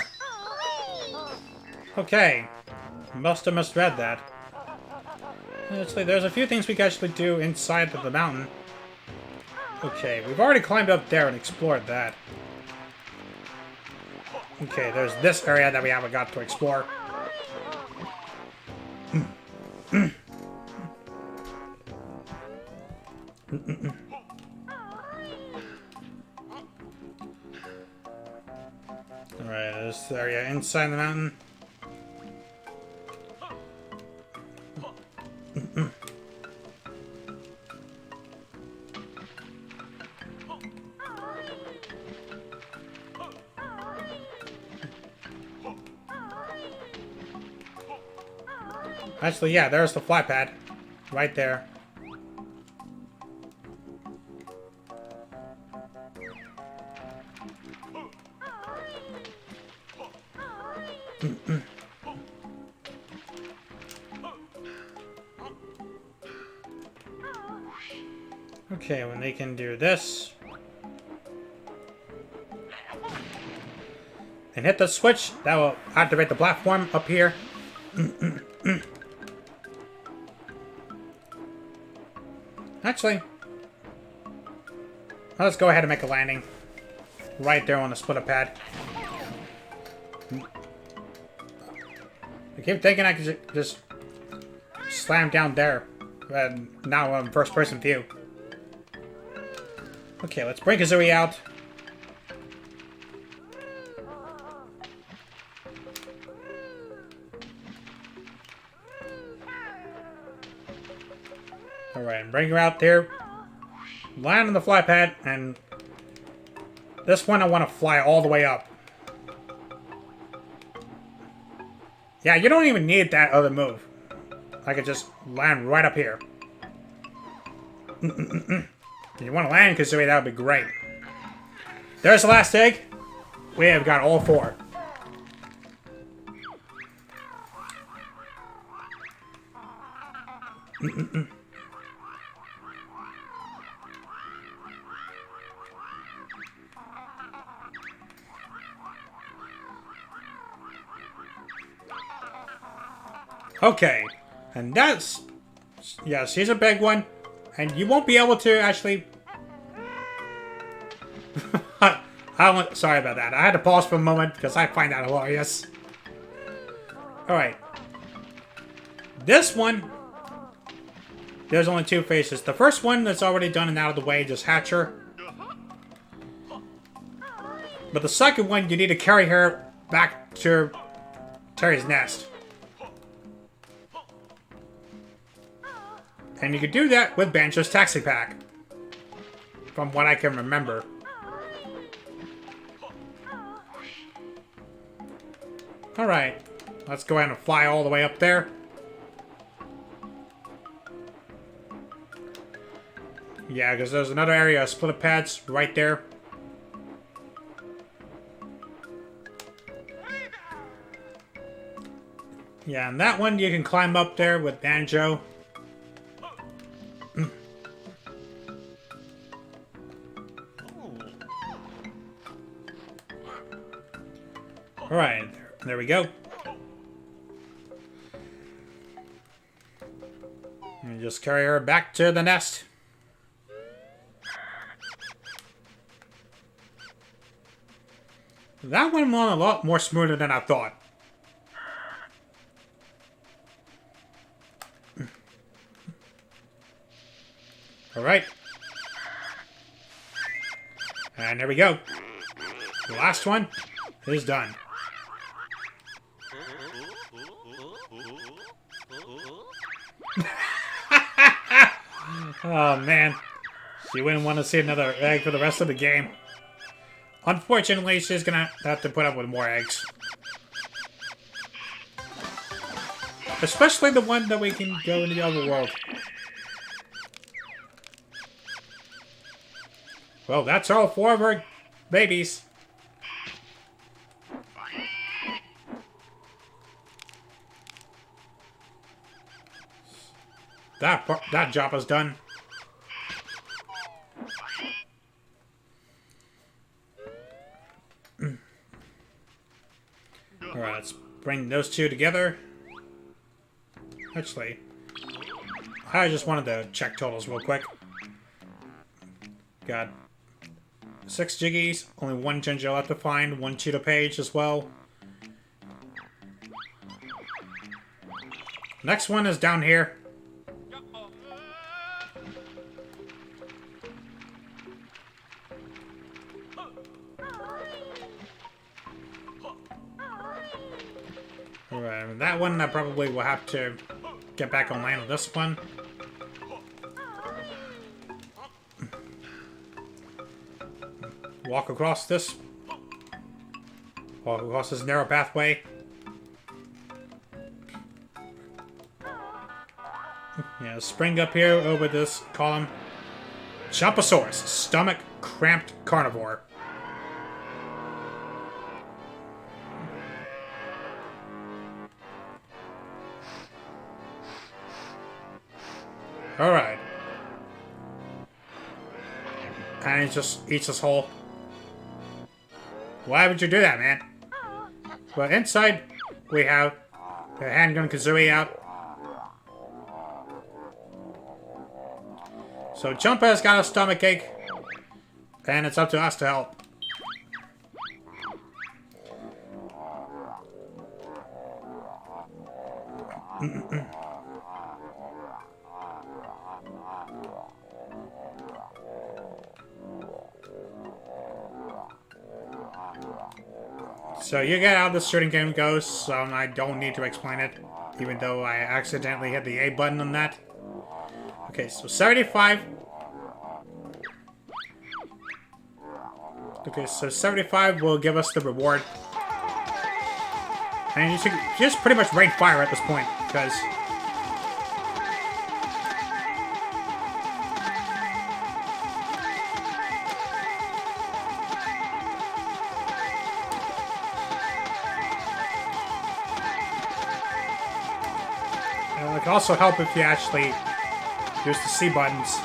Okay. Must have misread that. Actually, there's a few things we can actually do inside of the mountain. Okay, we've already climbed up there and explored that. Okay, there's this area that we haven't got to explore. Alright, this area inside the mountain. Actually, yeah, there's the fly pad. Right there. Okay, when they can do this. And hit the switch, that will activate the platform up here. Actually, let's go ahead and make a landing. Right there on the splitter pad. I keep thinking I could just slam down there. But now I'm first person view. Okay, let's bring Kazooie out. Alright, bring her out there. Land on the fly pad, and this one I want to fly all the way up. Yeah, you don't even need that other move. I could just land right up here. If you want to land Kazooie, that would be great. There's the last egg. We have got all 4. Okay, and that's... Yes, here's a big one. And you won't be able to actually... Sorry about that. I had to pause for a moment because I find that hilarious. Alright. This one... There's only 2 phases. The first one that's already done and out of the way, just hatch her. But the second one, you need to carry her back to Terry's nest. And you can do that with Banjo's Taxi Pack. From what I can remember. Alright. Let's go ahead and fly all the way up there. Yeah, because there's another area of split pads right there. Yeah, and that one you can climb up there with Banjo. Alright, there we go. And just carry her back to the nest. That went on a lot more smoother than I thought. Alright. And there we go. The last one is done. Oh man. She wouldn't want to see another egg for the rest of the game. Unfortunately, she's gonna have to put up with more eggs. Especially the one that we can go in the other world. Well, that's all 4 of her babies. That job is done. Alright, let's bring those 2 together. Actually, I just wanted to check totals real quick. Got 6 Jiggies, only 1 Ginger left to find, 1 Cheetah Page as well. Next one is down here. Alright, that one I probably will have to get back on land with this one. Walk across this. Walk across this narrow pathway. Yeah, spring up here over this column. Chomposaurus, stomach cramped carnivore. Alright. And he just eats us whole. Why would you do that, man? But inside, we have the handgun Kazooie out. So Chumpa's got a stomachache, and it's up to us to help. So you get how this shooting game goes, I don't need to explain it, even though I accidentally hit the A button on that. Okay, so 75. Okay, so 75 will give us the reward. And you should just pretty much rain fire at this point, because... It would also help if you actually use the C buttons.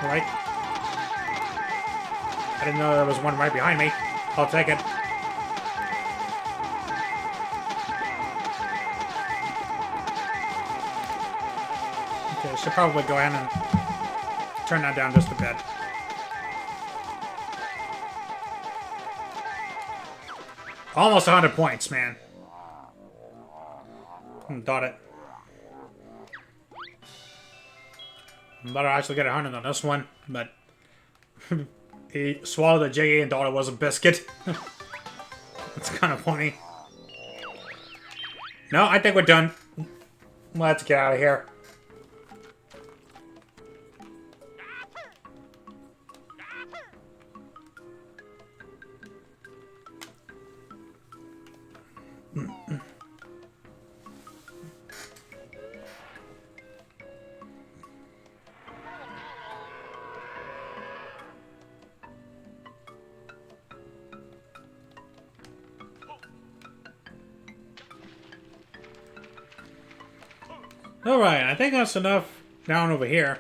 Right. I didn't know there was one right behind me. I'll take it. Okay, I should probably go ahead and turn that down just a bit. Almost 100 points, man. Got it. Better actually get 100 on this one, but he swallowed a J.A. and thought it was a biscuit. It's kind of funny. No, I think we're done. Let's get out of here. Alright, I think that's enough down over here.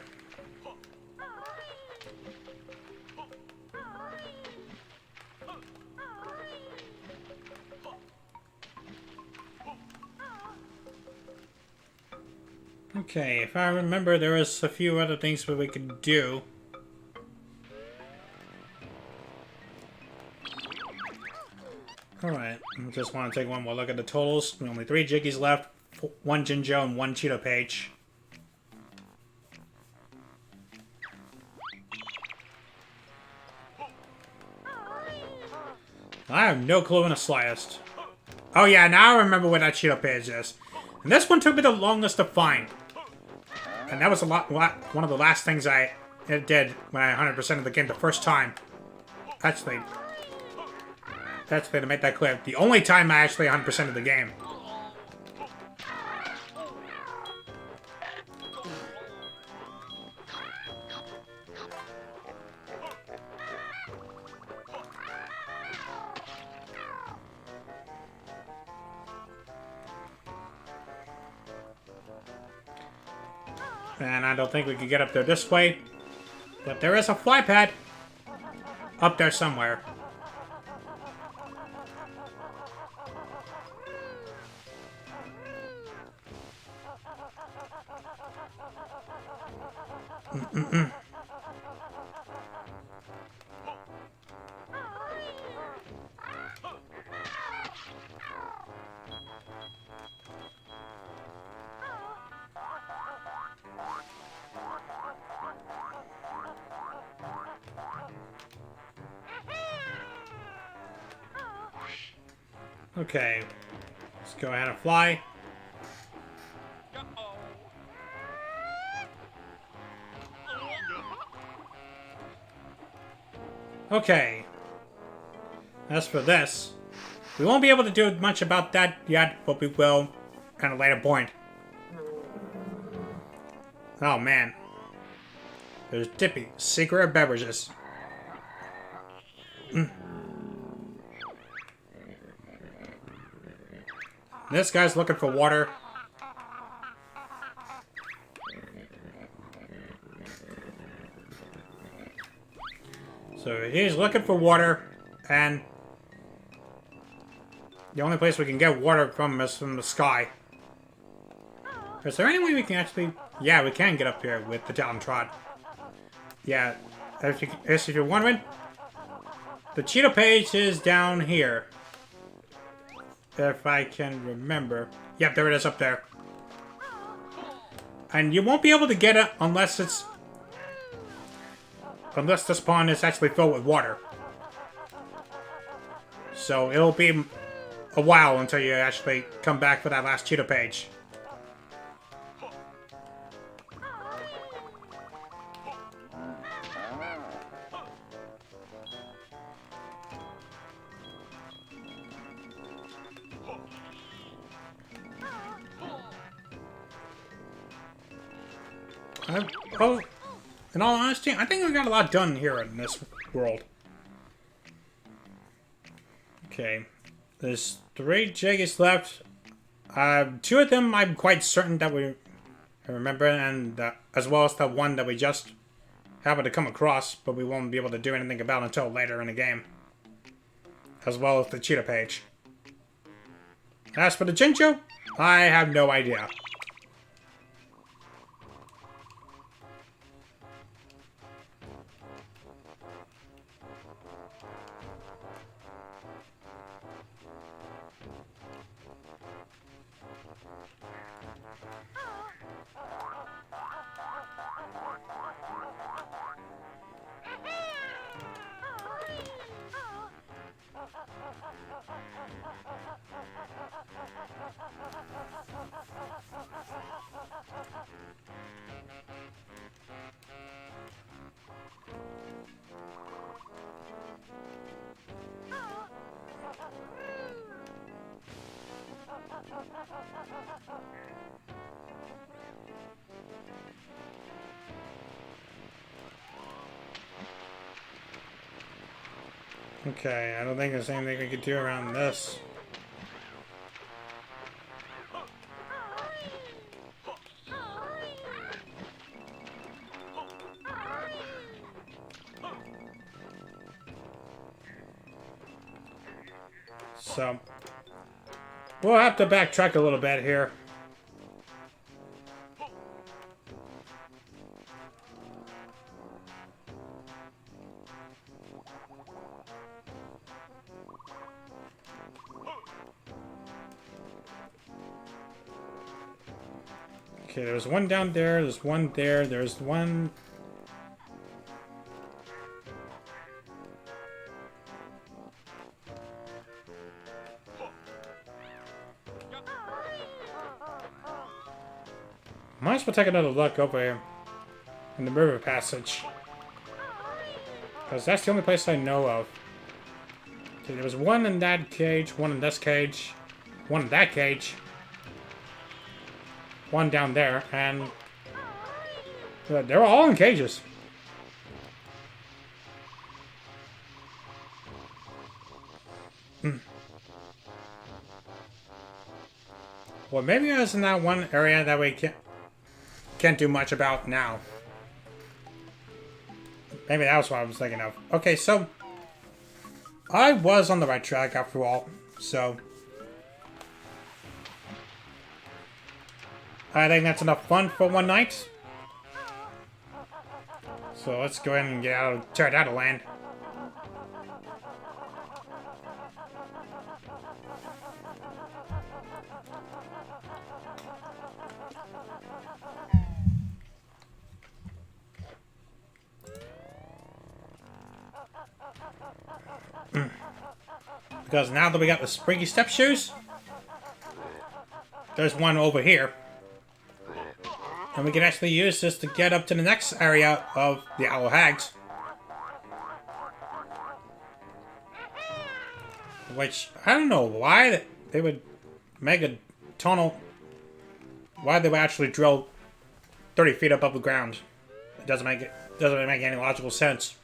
Okay, if I remember, there was a few other things that we could do. Alright, I just want to take one more look at the totals. Only 3 Jiggies left, 1 Jinjo, and 1 Cheeto Page. I have no clue in the slightest. Oh yeah, now I remember where that Cheeto Page is. And this one took me the longest to find. And that was one of the last things I did when I 100%ed the game the first time. Actually, to make that clear, the only time I actually 100%ed the game. And I don't think we can get up there this way. But there is a fly pad up there somewhere. Okay, let's go ahead and fly. Okay, as for this, we won't be able to do much about that yet, but we will at a later point. Oh man. There's Dippy, secret beverages. This guy's looking for water. So he's looking for water, and the only place we can get water from is from the sky. Is there any way we can actually... Yeah, we can get up here with the downtrodden. Yeah, if you're wondering, the cheetah page is down here. If I can remember. Yep, there it is up there. And you won't be able to get it unless it's... Unless the spawn is actually filled with water. So it'll be a while until you actually come back for that last cheetah page. Oh, in all honesty, I think we got a lot done here in this world. Okay, there's 3 jiggies left. 2 of them I'm quite certain that we remember, and as well as the one that we just happened to come across, but we won't be able to do anything about until later in the game. As well as the cheetah page. As for the Jinjo, I have no idea. Okay, I don't think there's anything we could do around this. So, we'll have to backtrack a little bit here. Okay, there's one down there, there's one there, there's one... Might as well take another look over here in the river passage. Because that's the only place I know of. Okay, there was one in that cage, one in this cage, one in that cage. One down there, and they're all in cages. Well, maybe it's in that one area that we can't do much about now. Maybe that was what I was thinking of. Okay, so I was on the right track after all, so I think that's enough fun for one night. So let's go ahead and get out, tear it out of land. Because now that we got the springy step shoes, there's one over here. And we can actually use this to get up to the next area of the Owl Hags. Which, I don't know why they would make a tunnel. Why they would actually drill 30 feet above the ground. It doesn't make it. doesn't make any logical sense.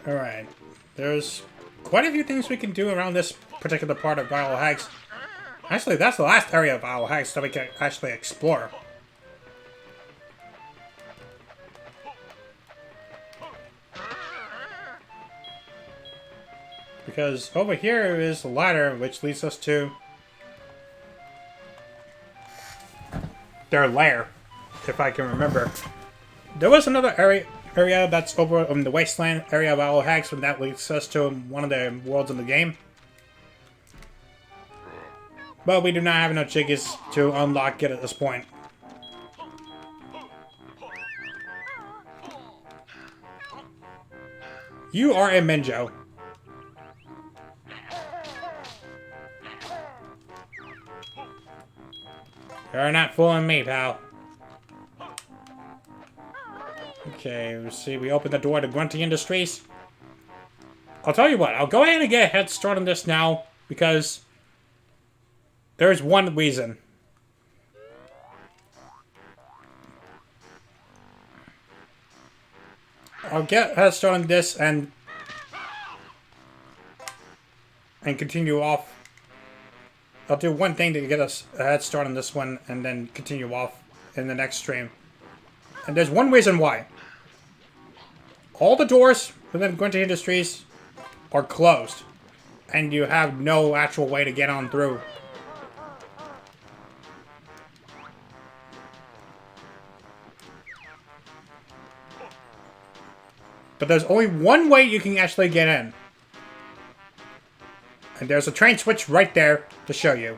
Alright. There's quite a few things we can do around this particular part of Isle of Hags. Actually, that's the last area of Isle of Hags that we can actually explore. Because over here is a ladder which leads us to their lair, if I can remember. There was another area that's over in the wasteland area of Isle of Hags, and that leads us to one of the worlds in the game. But we do not have enough jiggies to unlock it at this point. You are a Minjo. You're not fooling me, pal. Okay, let's see. We open the door to Grunty Industries. I'll tell you what. I'll go ahead and get a head start on this now, because there's one reason. I'll get a head start on this and continue off. I'll do one thing to get us a head start on this one, and then continue off in the next stream. And there's one reason why. All the doors within Grunty Industries are closed, and you have no actual way to get on through. But there's only one way you can actually get in. And there's a train switch right there to show you.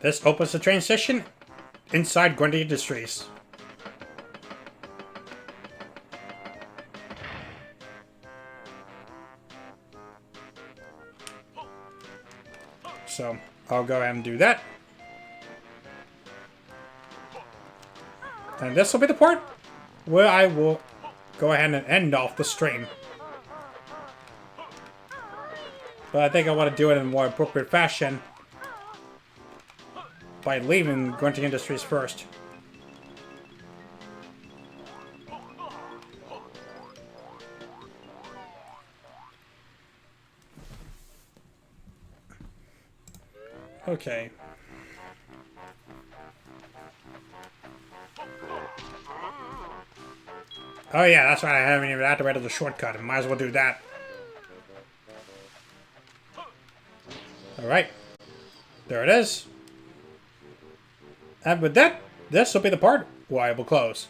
This opens the train station inside Grunty Industries. So, I'll go ahead and do that. And this will be the part where I will go ahead and end off the stream. But I think I want to do it in a more appropriate fashion by leaving Grunty Industries first. Okay. Oh yeah, that's right, I haven't even activated the shortcut. I might as well do that. Alright. There it is. And with that, this will be the part where I will close.